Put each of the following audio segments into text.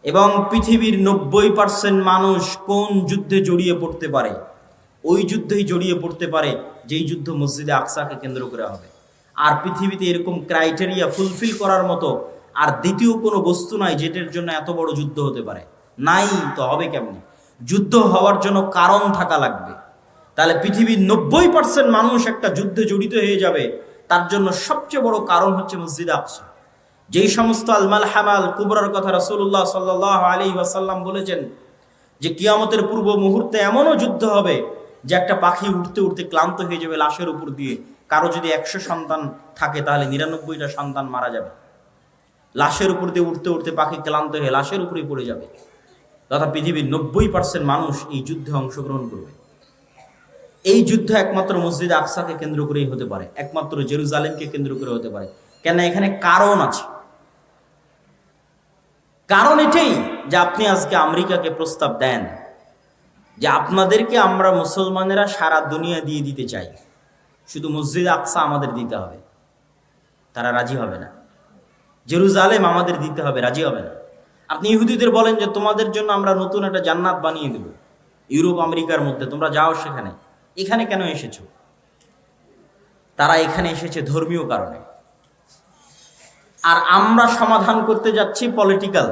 এবং পৃথিবীর 90% মানুষ কোন যুদ্ধে জড়িয়ে পড়তে পারে? ওই যুদ্ধেই জড়িয়ে পড়তে পারে যেই যুদ্ধ মসজিদে আকসাকে কেন্দ্র করে হবে। আর পৃথিবীতে এরকম ক্রাইটেরিয়া ফুলফিল করার মতো আর দ্বিতীয় কোনো বস্তু নাই যেটার জন্য এত বড় যুদ্ধ হতে পারে। নাই তো হবে কেমনে? যুদ্ধ হওয়ার জন্য কারণ থাকা লাগবে। তাহলে পৃথিবীর 90% মানুষ একটা যুদ্ধে জড়িত হয়ে যাবে, তার জন্য সবচেয়ে বড় কারণ হচ্ছে মসজিদে আকসা। যেই সমস্ত আল মালহামা আল কুবরার কথা রাসূলুল্লাহ সাল্লাল্লাহু আলাইহি ওয়াসাল্লাম বলেছেন যে কিয়ামতের পূর্ব মুহূর্তে এমনও যুদ্ধ হবে যে একটা পাখি উঠতে উঠতে ক্লান্ত হয়ে যাবে লাশের উপর দিয়ে। কারো যদি 100 সন্তান থাকে তাহলে 99টা সন্তান মারা যাবে। লাশের উপর দিয়ে উঠতে উঠতে পাখি ক্লান্ত হয়ে লাশের উপরেই পড়ে যাবে। তথা পৃথিবীর 90% মানুষ এই যুদ্ধে অংশগ্রহণ করবে। এই যুদ্ধ একমাত্র মসজিদ আকসাকে কেন্দ্র করেই হতে পারে, একমাত্র জেরুজালেমকে কেন্দ্র করে হতে পারে। কেন? এখানে কারণ আছে। কারণ এটাই যে আপনি আজকে আমেরিকাকে প্রস্তাব দেন যে আপনাদেরকে আমরা মুসলমানেরা সারা দুনিয়া দিয়ে দিতে চাই, শুধু মসজিদ আকসা আমাদের দিতে হবে। তারা রাজি হবে না। জেরুজালেম আমাদের দিতে হবে, রাজি হবে না। আপনি ইহুদিদের বলেন যে তোমাদের জন্য আমরা নতুন একটা জান্নাত বানিয়ে দেব ইউরোপ আমেরিকার মধ্যে, তোমরা যাও সেখানে। এখানে কেন এসেছো? তারা এখানে এসেছে ধর্মীয় কারণে। আর আমরা সমাধান করতে যাচ্ছি পলিটিক্যাল,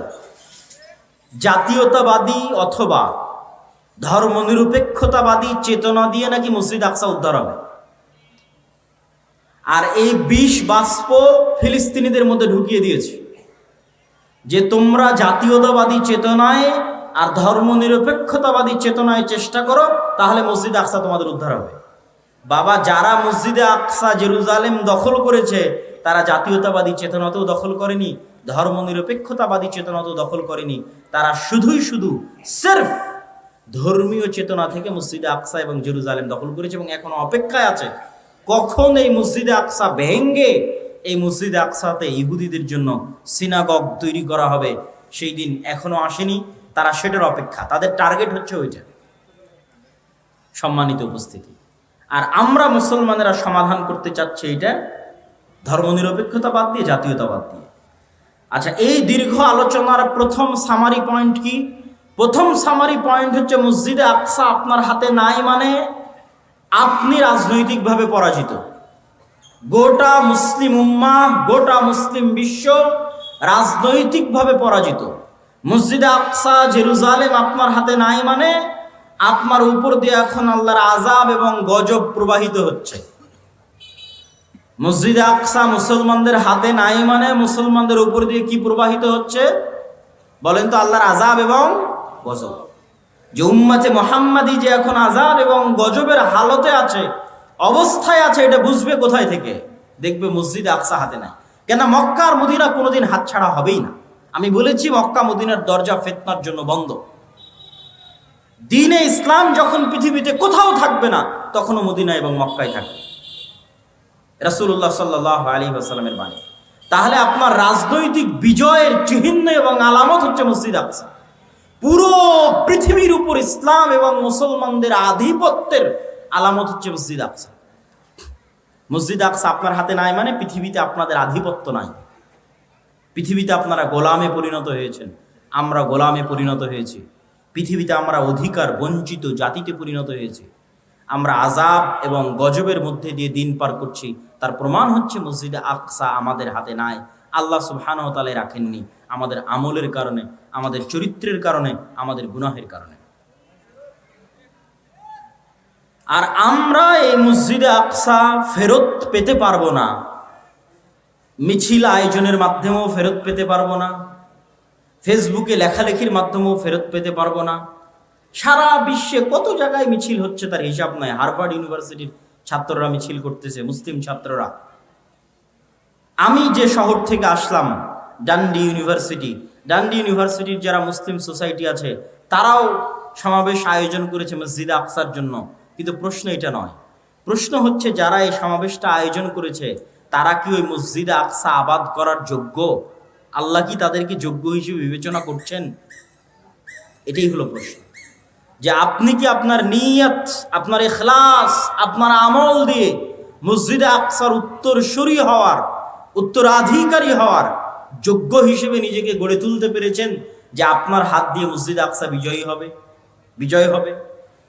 জাতীয়তাবাদী অথবা ধর্মনিরপেক্ষতাবাদী চেতনা দিয়ে নাকি মসজিদ আকসা উদ্ধার হবে। আর এই বিষ বাষ্প ফিলিস্তিনিদের মধ্যে ঢুকিয়ে দিয়েছে যে তোমরা জাতীয়তাবাদী চেতনায় আর ধর্মনিরপেক্ষতাবাদী চেতনায় চেষ্টা করো, তাহলে মসজিদ আকসা তোমাদের উদ্ধার হবে। বাবা, যারা মসজিদে আকসা জেরুজালেম দখল করেছে তারা জাতীয়তাবাদী চেতনাতেও দখল করেনি, ধর্মনিরপেক্ষতাবাদী চেতনাতেও দখল করেনি। তারা শুধুই শুধু সির্ফ ধর্মীয় চেতনা থেকে মসজিদে আকসা এবং জেরুজালেম দখল করেছে এবং এখনো অপেক্ষায় আছে কখন এই মসজিদে আকসা ভেঙ্গে এই মসজিদে আকসাতে ইহুদিদের জন্য সিনাগগ তৈরি করা হবে। সেই দিন এখনো আসেনি, তারা সেটার অপেক্ষা। তাদের টার্গেট হচ্ছে ওইটা। সম্মানিত উপস্থিতি, আর আমরা মুসলমানেরা সমাধান করতে চাচ্ছি এটা ধর্মনিরপেক্ষতাবাদ দিয়ে, জাতীয়তাবাদ দিয়ে। আচ্ছা, এই দীর্ঘ আলোচনার প্রথম সামারি পয়েন্ট কি? প্রথম সামারি পয়েন্ট হচ্ছে মসজিদে আকসা আপনার হাতে নাই মানে আপনি রাজনৈতিকভাবে পরাজিত। গোটা মুসলিম উম্মাহ, গোটা মুসলিম বিশ্ব রাজনৈতিকভাবে পরাজিত। মসজিদে আকসা জেরুজালেম আপনার হাতে নাই মানে আপনার উপর দিয়ে এখন আল্লাহর আযাব এবং গজব প্রবাহিত হচ্ছে। মসজিদে আকসা মুসলমানদের হাতে নাই মানে মুসলমানদের উপর দিয়ে কি প্রবাহিত হচ্ছে বলেন তো? আল্লাহর আযাব এবং গজব। যে উম্মতে মুহাম্মাদি যে এখন আযাব এবং গজবের হালতে আছে, অবস্থায় আছে, এটা বুঝবে কোথায় থেকে? দেখবে মসজিদে আকসা হাতে নাই। কেন? মক্কা আর মদিনা কোনোদিন হাতছাড়া হবেই না। আমি বলেছি মক্কা মদিনার দরজা ফিতনার জন্য বন্ধ। দ্বীনে ইসলাম যখন পৃথিবীতে কোথাও থাকবে না, তখনও মদিনা এবং মক্কায় থাকবে। রাসূলুল্লাহ সাল্লাল্লাহু আলাইহি ওয়াসাল্লামের বাণী। তাহলে আপনার রাজনৈতিক বিজয়ের চিহ্ন এবং আলামত হচ্ছে মসজিদ আকসা। পুরো পৃথিবীর উপর ইসলাম এবং মুসলমানদের আধিপত্যের আলামত হচ্ছে মসজিদ আকসা। মসজিদ আকসা আপনার হাতে নাই মানে পৃথিবীতে আপনাদের আধিপত্য নাই। পৃথিবীতে আপনারা গোলামে পরিণত হয়েছেন, আমরা গোলামে পরিণত হয়েছি। পৃথিবীতে আমরা অধিকার বঞ্চিত জাতিতে পরিণত হয়েছি। আমরা আযাব এবং গজবের মধ্যে দিয়ে দিন পার করছি। তার প্রমাণ হচ্ছে মসজিদে আকসা আমাদের হাতে নাই। আল্লাহ সুবহানাহু ওয়া তাআলা রাখেননি, আমাদের আমলের কারণে, আমাদের চরিত্রের কারণে, আমাদের গুনাহের কারণে। আর আমরা এই মসজিদে আকসা ফেরত পেতে পারবো না, মিছিল আয়োজনের মাধ্যমেও ফেরত পেতে পারবো না, ফেসবুকে লেখালেখির মাধ্যমেও ফেরত পেতে পারবো না। সারা বিশ্বে কত জায়গায় মিছিল হচ্ছে তার হিসাব নাই। হার্ভার্ড ইউনিভার্সিটির ছাত্ররা মিছিল করতেছে, মুসলিম ছাত্ররা। আমি যে শহর থেকে আসলাম, ডান্ডি ইউনিভার্সিটির যারা মুসলিম সোসাইটি আছে তারাও সমাবেশ আয়োজন করেছে মসজিদে আকসার জন্য। কিন্তু প্রশ্ন এটা নয়। প্রশ্ন হচ্ছে যারা এই সমাবেশটা আয়োজন করেছে তারা কি ওই মসজিদে আকসা আবাদ করার যোগ্য? আল্লাহ কি তাদেরকে যোগ্য হিসেবে বিবেচনা করছেন? এটাই হলো প্রশ্ন। যে আপনি কি আপনার নিয়ত, আপনার ইখলাস, আপনার আমল দিয়ে মসজিদে আকসার উত্তরসূরি হওয়ার, উত্তরাধিকারী হওয়ার যোগ্য হিসেবে নিজেকে গড়ে তুলতে পেরেছেন, যে আপনার হাত দিয়ে মসজিদ আকসা বিজয় হবে।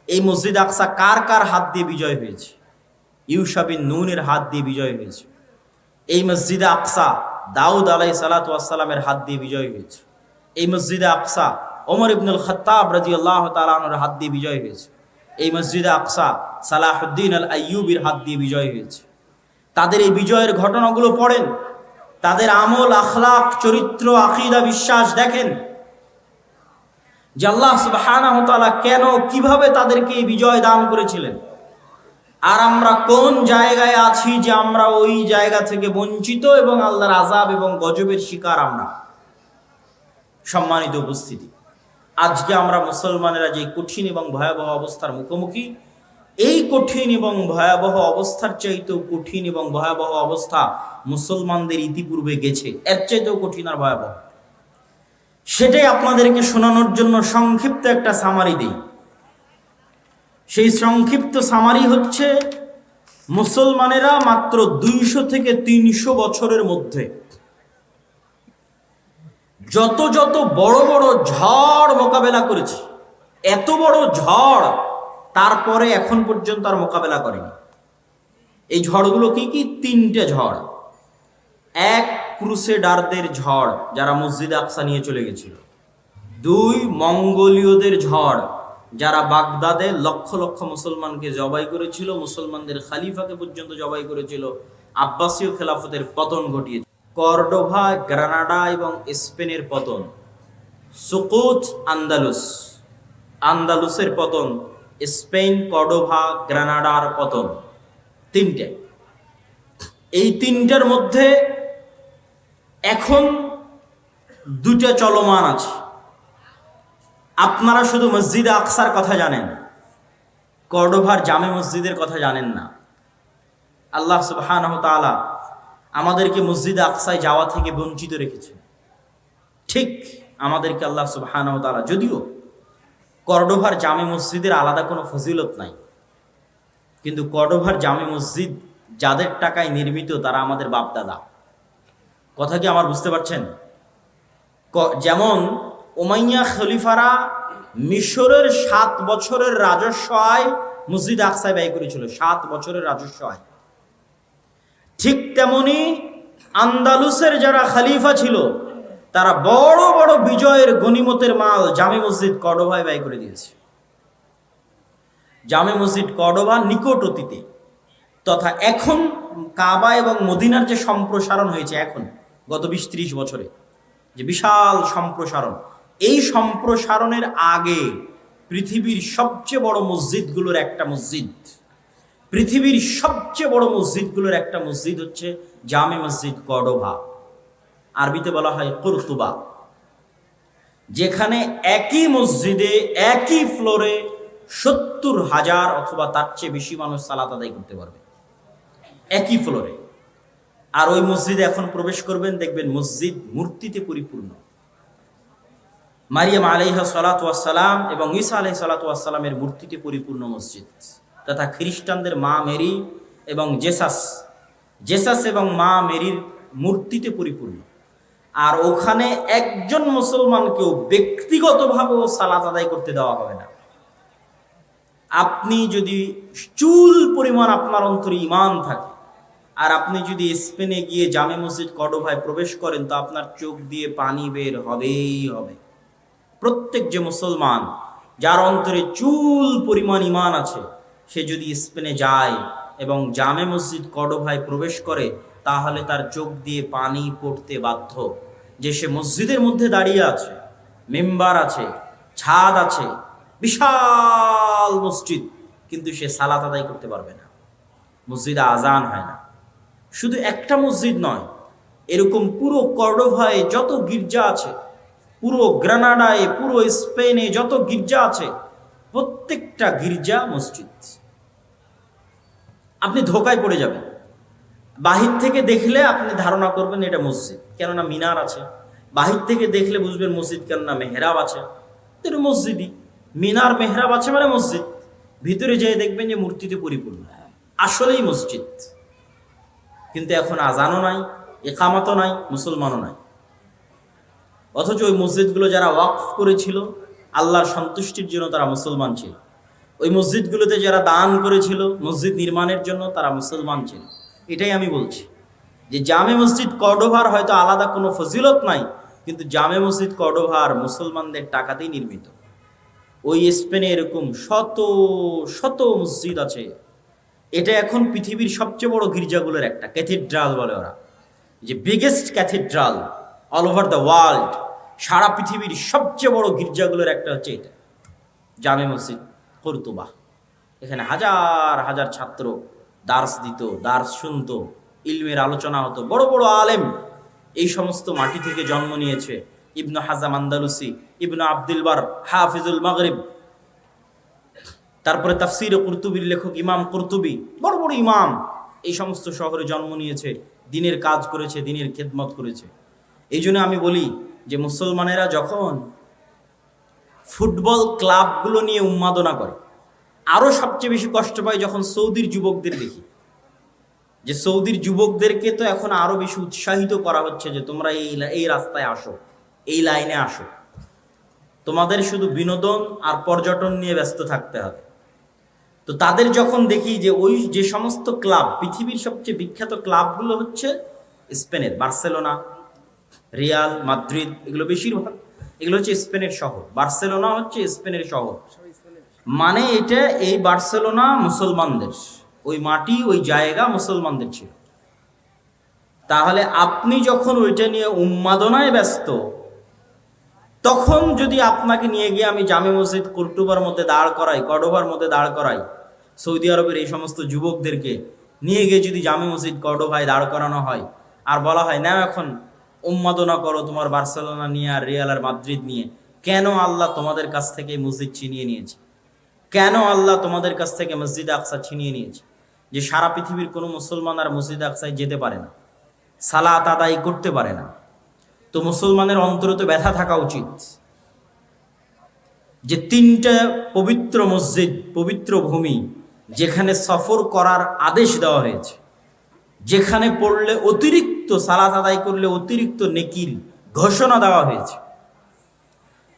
এই মসজিদ আকসা কার কার হাত দিয়ে বিজয় হয়েছে? ইউশা বিন নুনের হাত দিয়ে বিজয় হয়েছে। এই মসজিদে আকসা দাউদ আলাইহিস সালাতু ওয়াস সালামের হাত দিয়ে বিজয় হয়েছে। এই মসজিদে আকসা ওমর ইবনুল খাত্তাব রাদিয়াল্লাহু তাআলা আনহুর হাত দিয়ে বিজয় হয়েছে। এই মসজিদে আকসা সালাহুদ্দিন আল আইয়ুবির হাত দিয়ে বিজয় হয়েছে। তাদের এই বিজয়ের ঘটনাগুলো পড়েন, তাদের আমল, আখলাক, চরিত্র, আকীদা, বিশ্বাস দেখেন যে আল্লাহ সুবহানাহু ওয়া তাআলা কেন কিভাবে তাদেরকে এই বিজয় দান করেছিলেন। আর আমরা কোন জায়গায় আছি যে আমরা ওই জায়গা থেকে বঞ্চিত এবং আল্লাহর আযাব এবং গজবের শিকার আমরা। সম্মানিত উপস্থিতি, আজকে আমরা মুসলমানেরা যে কঠিন এবং ভয়াবহ অবস্থার মুখোমুখি, এই কঠিন এবং ভয়াবহ অবস্থার চাইতেও কঠিন এবং ভয়াবহ অবস্থা মুসলমানদের ইতিপূর্বে গেছে, এর চাইতেও কঠিন আর ভয়াবহ। সেটাই আপনাদেরকে শোনানোর জন্য সংক্ষিপ্ত একটা সামারি দিই। সেই সংক্ষিপ্ত সামারি হচ্ছে, মুসলমানেরা মাত্র 200 থেকে 300 বছরের মধ্যে যত যত বড় বড় ঝড় মোকাবেলা করেছে, এত বড় ঝড় তারপরে এখন পর্যন্ত আর মোকাবেলা করেনি। এই ঝড়গুলো কি কি? 3টে ঝড়। এক, ক্রুসেডারদের ঝড়, যারা মসজিদে আকসা নিয়ে চলে গেছিল। 2, মঙ্গোলীয়দের ঝড়, যারা বাগদাদে লক্ষ লক্ষ মুসলমানকে জবাই করেছিল, মুসলমানদের খালিফাকে পর্যন্ত জবাই করেছিল, আব্বাসীয় খেলাফতের পতন ঘটিয়েছে। কর্ডোভা, গ্রানাডা এবং স্পেনের পতন। সুকুত, আন্দালুসের পতন, স্পেন, কর্ডোভা, গ্রানাডার পতন। 3টে। এই 3টার মধ্যে এখন 2টা চলমান আছে। আপনারা শুধু মসজিদে আকসার কথা জানেন, কর্ডোভার জামে মসজিদের কথা জানেন না। আল্লাহ সুবহানাহু ওয়া তাআলা আমাদেরকে মসজিদে আকসায় যাওয়া থেকে বঞ্চিত রেখেছে। ঠিক আমাদেরকে আল্লাহ সুবহানাহু ওয়া তাআলা, যদিও কর্ডোভার জামে মসজিদের আলাদা কোনো ফজিলত নাই, কিন্তু কর্ডোভার জামে মসজিদ যাদের টাকায় নির্মিত তারা আমাদের বাপদাদা। কথা কি আমার বুঝতে পারছেন? যেমন উমাইয়া খলিফারা মিশরের 7 বছরের রাজস্ব আয় মসজিদ আকসায় ব্যয় করেছিল, 7 বছরের রাজস্ব আয়। ঠিক তেমনি আন্দালুসের যারা খলিফা ছিল তারা বড় বড় বিজয়ের গনিমতের মাল জামে মসজিদ কর্ডোভায় ব্যয় করে দিয়েছে। জামে মসজিদ কর্ডোভা নিকট অতীতে তথা এখন কাবা এবং মদিনার যে সম্প্রসারণ হয়েছে এখন গত 20-30 বছরে, যে বিশাল সম্প্রসারণ, এই সম্প্রসারণের আগে পৃথিবীর সবচেয়ে বড় মসজিদগুলোর একটা মসজিদ, পৃথিবীর সবচেয়ে বড় মসজিদগুলোর একটা মসজিদ হচ্ছে জামে মসজিদ কর্ডোভা, আরবিতে বলা হয় কুরতুবা, যেখানে একই মসজিদে একই ফ্লোরে 70,000 অথবা তার চেয়ে বেশি মানুষ সালাত আদায় করতে পারবে একই ফ্লোরে। আর ওই মসজিদে এখন প্রবেশ করবেন, দেখবেন মসজিদ মূর্তিতে পরিপূর্ণ। মারিয়াম আলাইহা সালাতু ওয়াস সালাম এবং ঈসা আলাইহিস সালাতু ওয়াস সালামের মূর্তিতে পরিপূর্ণ মসজিদ, তথা খ্রিস্টানদের মা মেরি এবং জেসাস এবং মা মেরির মূর্তিতে পরিপূর্ণ। আর ওখানে একজন মুসলমানকেও ব্যক্তিগতভাবেও সালাত আদায় করতে দেওয়া হবে না। আপনি যদি চুল পরিমাণ আপনার অন্তরে ঈমান থাকে আর আপনি যদি স্পেনে গিয়ে জামে মসজিদ কর্ডোভায় প্রবেশ করেন, তো আপনার চোখ দিয়ে পানি বের হবেই হবে। প্রত্যেক যে মুসলমান যার অন্তরে চুল পরিমাণ ঈমান আছে, সে যদি স্পেনে যায় এবং জামে মসজিদ কর্ডোভায় প্রবেশ করে, তাহলে তার চোখ দিয়ে পানি পড়তে বাধ্য। যে সে মসজিদের মধ্যে দাঁড়িয়ে আছে, মেম্বার আছে, ছাদ আছে, বিশাল মসজিদ, কিন্তু সে সালাত আদায় করতে পারবে না, মসজিদে আজান হয় না। শুধু একটা মসজিদ নয়, এরকম পুরো কর্ডোভায় যত গির্জা আছে, পুরো গ্রানাডায়, পুরো স্পেনে যত গির্জা আছে, প্রত্যেকটা গির্জা মসজিদ। আপনি ধোকায় পড়ে যাবেন। বাহির থেকে দেখলে আপনি ধারণা করবেন এটা মসজিদ, কেননা মিনার আছে। বাহির থেকে দেখলে বুঝবেন মসজিদ, কেননা মেহরাব আছে। এটা মসজিদই, মিনার মেহরাব আছে মানে মসজিদ। ভিতরে যেয়ে দেখবেন যে মূর্তিতে পরিপূর্ণ, আসলেই মসজিদ। কিন্তু এখন আজানও নাই, একামতও নাই, মুসলমানও নাই। অথচ ওই মসজিদগুলো যারা ওয়াকফ করেছিল আল্লাহর সন্তুষ্টির জন্য তারা মুসলমান ছিল। ওই মসজিদগুলোতে যারা দান করেছিল মসজিদ নির্মাণের জন্য তারা মুসলমান ছিল। এটাই আমি বলছি যে জামে মসজিদ কর্ডোভার হয়তো আলাদা কোনো ফজিলত নাই, কিন্তু জামে মসজিদ কর্ডোভার মুসলমানদের টাকাতেই নির্মিত। ওই স্পেনে এরকম শত শত মসজিদ আছে। এটা এখন পৃথিবীর সবচেয়ে বড় গির্জাগুলোর একটা, ক্যাথিড্রাল বলে ওরা, যে biggest cathedral all over the world. সারা পৃথিবীর সবচেয়ে বড় গির্জাগুলোর একটা হচ্ছে এটা, জামে মসজিদ কর্তুবা। এখানে হাজার হাজার ছাত্র দার্স দিত, দার্স শুনতো, ইলমের আলোচনা হতো, বড় বড় আলেম এই সমস্ত মাটি থেকে জন্ম নিয়েছে। ইবনু হাজাম আন্দালুসি, ইবনু আব্দুল বার, হাফিজুল মাগরিব, তারপরে তাফসিরে কুরতুবির লেখক ইমাম কুরতুবি, বড় বড় ইমাম এই সমস্ত শহরে জন্ম নিয়েছে, দিনের কাজ করেছে, দিনের খেদমত করেছে। এই জন্য আমি বলি যে মুসলমানেরা যখন ফুটবল ক্লাবগুলো নিয়ে উন্মাদনা করে, আরও সবচেয়ে বেশি কষ্ট পায় যখন সৌদির যুবকদের দেখি। যে সৌদির যুবকদেরকে তো এখন আরো বেশি উৎসাহিত করা হচ্ছে যে তোমরা এই রাস্তায় আসো, এই লাইনে আসো, তোমাদের শুধু বিনোদন আর পর্যটন নিয়ে ব্যস্ত থাকতে হবে। তো তাদের যখন দেখি যে ওই যে সমস্ত ক্লাব, পৃথিবীর সবচেয়ে বিখ্যাত ক্লাবগুলো হচ্ছে স্পেনের বার্সেলোনা, রিয়াল মাদ্রিদ, এগুলো বেশিরভাগ এগুলো হচ্ছে স্পেনের শহর। বার্সেলোনা হচ্ছে স্পেনের শহর, মানে এটা এই বার্সেলোনা মুসলমানদের, ওই মাটি ওই জায়গা মুসলমানদের ছিল। তাহলে আপনি যখন ওইটা নিয়ে উন্মাদনায় ব্যস্ত, তখন যদি আপনাকে নিয়ে গিয়ে আমি জামে মসজিদ কর্ডোবার মধ্যে দাঁড় করাই, কর্ডোবার মধ্যে দাঁড় করাই, সৌদি আরবের এই সমস্ত যুবকদেরকে নিয়ে গিয়ে যদি জামে মসজিদ কর্ডোভায় দাঁড় করানো হয় আর বলা হয় না এখন উন্মাদনা করো তোমার বার্সেলোনা নিয়ে আর রিয়াল আর মাদ্রিদ নিয়ে, কেন আল্লাহ তোমাদের কাছ থেকে মসজিদ ছিনিয়ে নিয়েছে? কেন আল্লাহ তোমাদের কাছ থেকে মসজিদ আকসা ছিনিয়ে নিয়েছে? যে সারা পৃথিবীর কোনো মুসলমান আর মসজিদ আকসায় যেতে পারে না, সালাত আদায় করতে পারে না। তো মুসলমানের অন্তরে তো ব্যথা থাকা উচিত যে তিনটা পবিত্র মসজিদ, পবিত্র ভূমি, যেখানে সফর করার আদেশ দেওয়া হয়েছে, যেখানে পড়লে অতিরিক্ত সালাত আদায় করলে অতিরিক্ত নেকির ঘোষণা দেওয়া হয়েছে,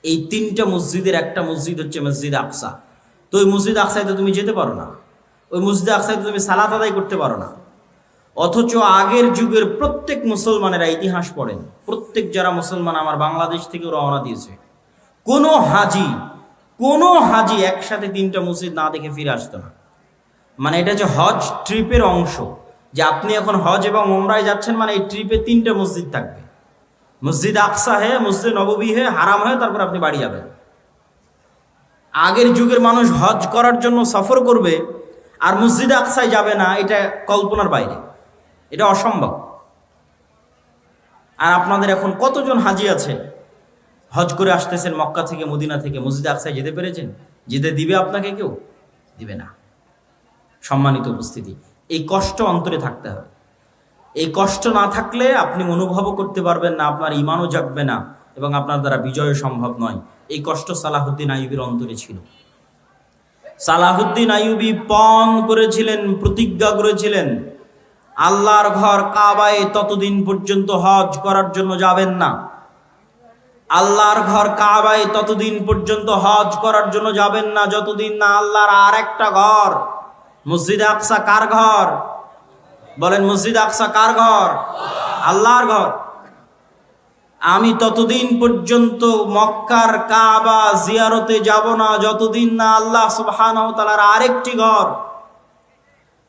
এই তিনটা মসজিদের একটা মসজিদ হচ্ছে মসজিদ আকসা। তো ওই মসজিদ আকসায় তো তুমি যেতে পারো না, ওই মসজিদ আকসায় তো তুমি সালাত আদায় করতে পারো না। অথচ আগের যুগের প্রত্যেক মুসলমানেরা ইতিহাস পড়েন, প্রত্যেক যারা মুসলমান আমার বাংলাদেশ থেকে রওনা দিয়েছে, কোনো হাজি একসাথে তিনটা মসজিদ না দেখে ফিরে আসতো না। মানে এটা হচ্ছে হজ ট্রিপের অংশ, যে আপনি এখন হজ এবং ওমরায় যাচ্ছেন, মানে এই ট্রিপে তিনটা মসজিদ থাকবে, মসজিদ আকসা হে, মসজিদ নববী হে, হারাম হয়ে তারপর আপনি বাড়ি যাবেন। আগের যুগের মানুষ হজ করার জন্য সফর করবে আর মসজিদ আকসায় যাবে না, এটা কল্পনার বাইরে, এটা অসম্ভব। আর আপনাদের এখন কতজন হাজি আছে হজ করে আসতেছেন মক্কা থেকে, মদিনা থেকে, মসজিদ আকসায় যেতে পেরেছেন? যেতে দিবে আপনাকে? কেউ দিবে না। সম্মানিত উপস্থিতি, এই কষ্ট অন্তরে থাকতে হবে। এই কষ্ট না থাকলে আপনি অনুভবও করতে পারবেন না, আপনার ইমানও জাগবে না এবং আপনার দ্বারা বিজয় সম্ভব নয়। এই কষ্ট সালাহুদ্দিন আইয়ুবীর অন্তরে ছিল। সালাহুদ্দিন আইয়ুবী পণ করেছিলেন, প্রতিজ্ঞা করেছিলেন, আল্লাহর ঘর কাবায় ততদিন পর্যন্ত হজ করার জন্য যাবেন না। আল্লাহর ঘর কাবায় ততদিন পর্যন্ত হজ করার জন্য যাবেন না যতদিন না আল্লাহর আর একটা ঘর মসজিদ আকসা। কার ঘর বলেন? মসজিদ আকসা কার ঘর? আল্লাহর ঘর। আমি ততদিন পর্যন্ত মক্কার কাবা জিয়ারতে যাব না যতদিন না আল্লাহ সুবহানাহু ওয়া তাআলার আরেকটি ঘর,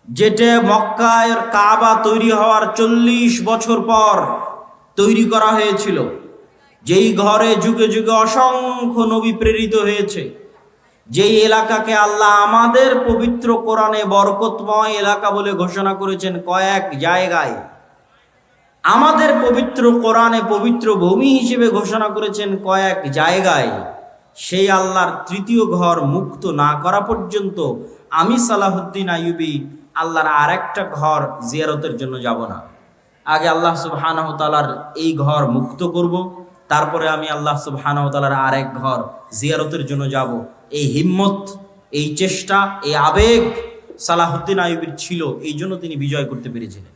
যেটা মক্কার কাবা তৈরি হওয়ার 40 বছর পর তৈরি করা হয়েছিল, যেই ঘরে যুগে যুগে অসংখ্য নবী প্রেরিত হয়েছে, যেই এলাকাকে আল্লাহ আমাদের পবিত্র কোরআনে বরকতময় এলাকা বলে ঘোষণা করেছেন কয়েক জায়গায়, আমাদের পবিত্র কোরআনে পবিত্র ভূমি হিসেবে ঘোষণা করেছেন কয়েক জায়গায়, সেই আল্লাহর তৃতীয় ঘর মুক্ত না করা পর্যন্ত আমি সালাহুদ্দিন আইয়ুবী আল্লাহর আরেকটা ঘর জিয়ারতের জন্য যাব না। আগে আল্লাহ সুবহানাহু ওয়া তাআলার এই ঘর মুক্ত করব, তারপরে আমি আল্লাহ সুবহানাহু ওয়া তাআলার আরেক ঘর জিয়ারতের জন্য যাব। এই হিম্মত, এই চেষ্টা, এই আবেগ সালাহুদ্দিন আইয়ুবীর ছিল, এই জন্য তিনি বিজয় করতে পেরেছিলেন।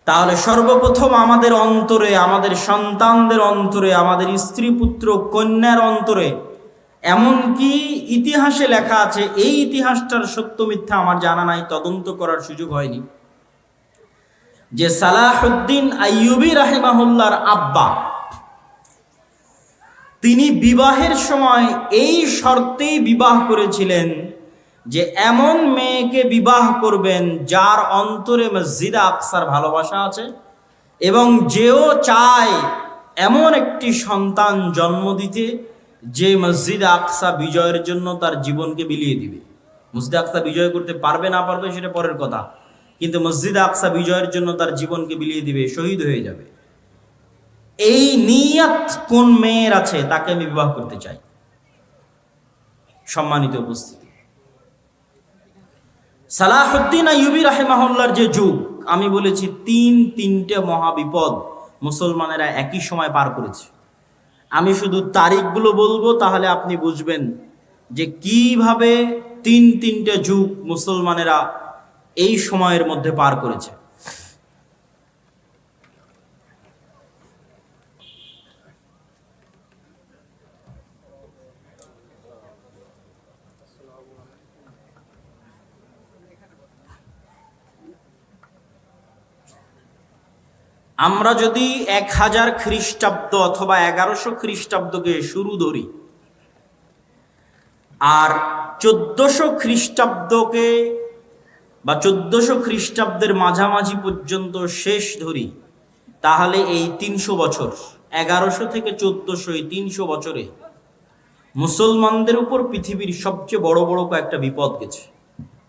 তাহলে সর্বপ্রথম আমাদের অন্তরে, আমাদের সন্তানদের অন্তরে, আমাদের স্ত্রী পুত্র কন্যার অন্তরে, এমনকি ইতিহাসে লেখা আছে, এই ইতিহাসটার সত্য মিথ্যা আমার জানা নাই, তদন্ত করার সুযোগ হয়নি, যে সালাহুদ্দিন আইয়ুবী রাহিমাহুল্লাহর আব্বা তিনি বিবাহের সময় এই শর্তেই বিবাহ করেছিলেন যে এমন মেয়েকে বিবাহ করবেন যার অন্তরে মসজিদে আকসার ভালোবাসা আছে, এবং যেও চায় এমন একটি সন্তান জন্ম দিতে যে মসজিদে আকসা বিজয়ের জন্য তার জীবনকে বিলিয়ে দিবে। মসজিদে আকসা বিজয় করতে পারবে না পারবে সেটা পরের কথা, কিন্তু মসজিদে আকসা বিজয়ের জন্য তার জীবনকে বিলিয়ে দিবে, শহীদ হয়ে যাবে। এই নিয়ত কোন মেয়ের আছে তাকে আমি বিবাহ করতে চাই। সম্মানিত উপস্থিতি, সালাহুদ্দিন আইয়ুবী রাহিমাহুল্লাহর যে যুগ, আমি বলেছি তিনটে মহাবিপদ মুসলমানেরা একই সময় পার করেছে। আমি শুধু তারিখগুলো বলবো, তাহলে আপনি বুঝবেন যে কিভাবে তিনটে যুগ মুসলমানেরা এই সময়ের মধ্যে পার করেছে। আমরা যদি 1000 খ্রিস্টাব্দ অথবা 1100 খ্রিস্টাব্দকে শুরু ধরি, আর 1400 খ্রিস্টাব্দকে বা 1400 খ্রিস্টাব্দের মাঝামাঝি পর্যন্ত শেষ ধরি, তাহলে এই 300 বছর, 1100 থেকে 1400, এই 300 বছরে মুসলমানদের উপর পৃথিবীর সবচেয়ে বড় কয়েকটা বিপদ গেছে।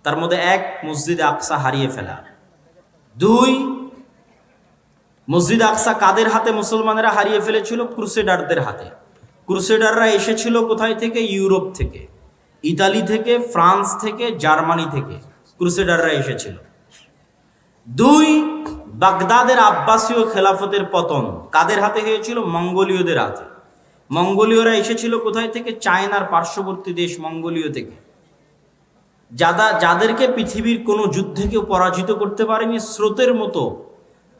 তার মধ্যে 1, মসজিদে আকসা হারিয়ে ফেলা। 2, মসজিদ আকসা কাদের হাতে মুসলমানেরা হারিয়ে ফেলেছিল? ক্রুসেডারদের হাতে। ক্রুসেডাররা এসেছিল কোথায় থেকে? ইউরোপ থেকে, ইতালি থেকে, ফ্রান্স থেকে, জার্মানি থেকে ক্রুসেডাররা এসেছিল। 2, বাগদাদের আব্বাসীয় খেলাফতের পতন কাদের হাতে হয়েছিল? মঙ্গোলীয়দের হাতে। মঙ্গোলীয়রা এসেছিল কোথায় থেকে? চায়নার পার্শ্ববর্তী দেশ মঙ্গোলীয় থেকে, যাদেরকে পৃথিবীর কোনো যুদ্ধে কেউ পরাজিত করতে পারেনি। স্রোতের মতো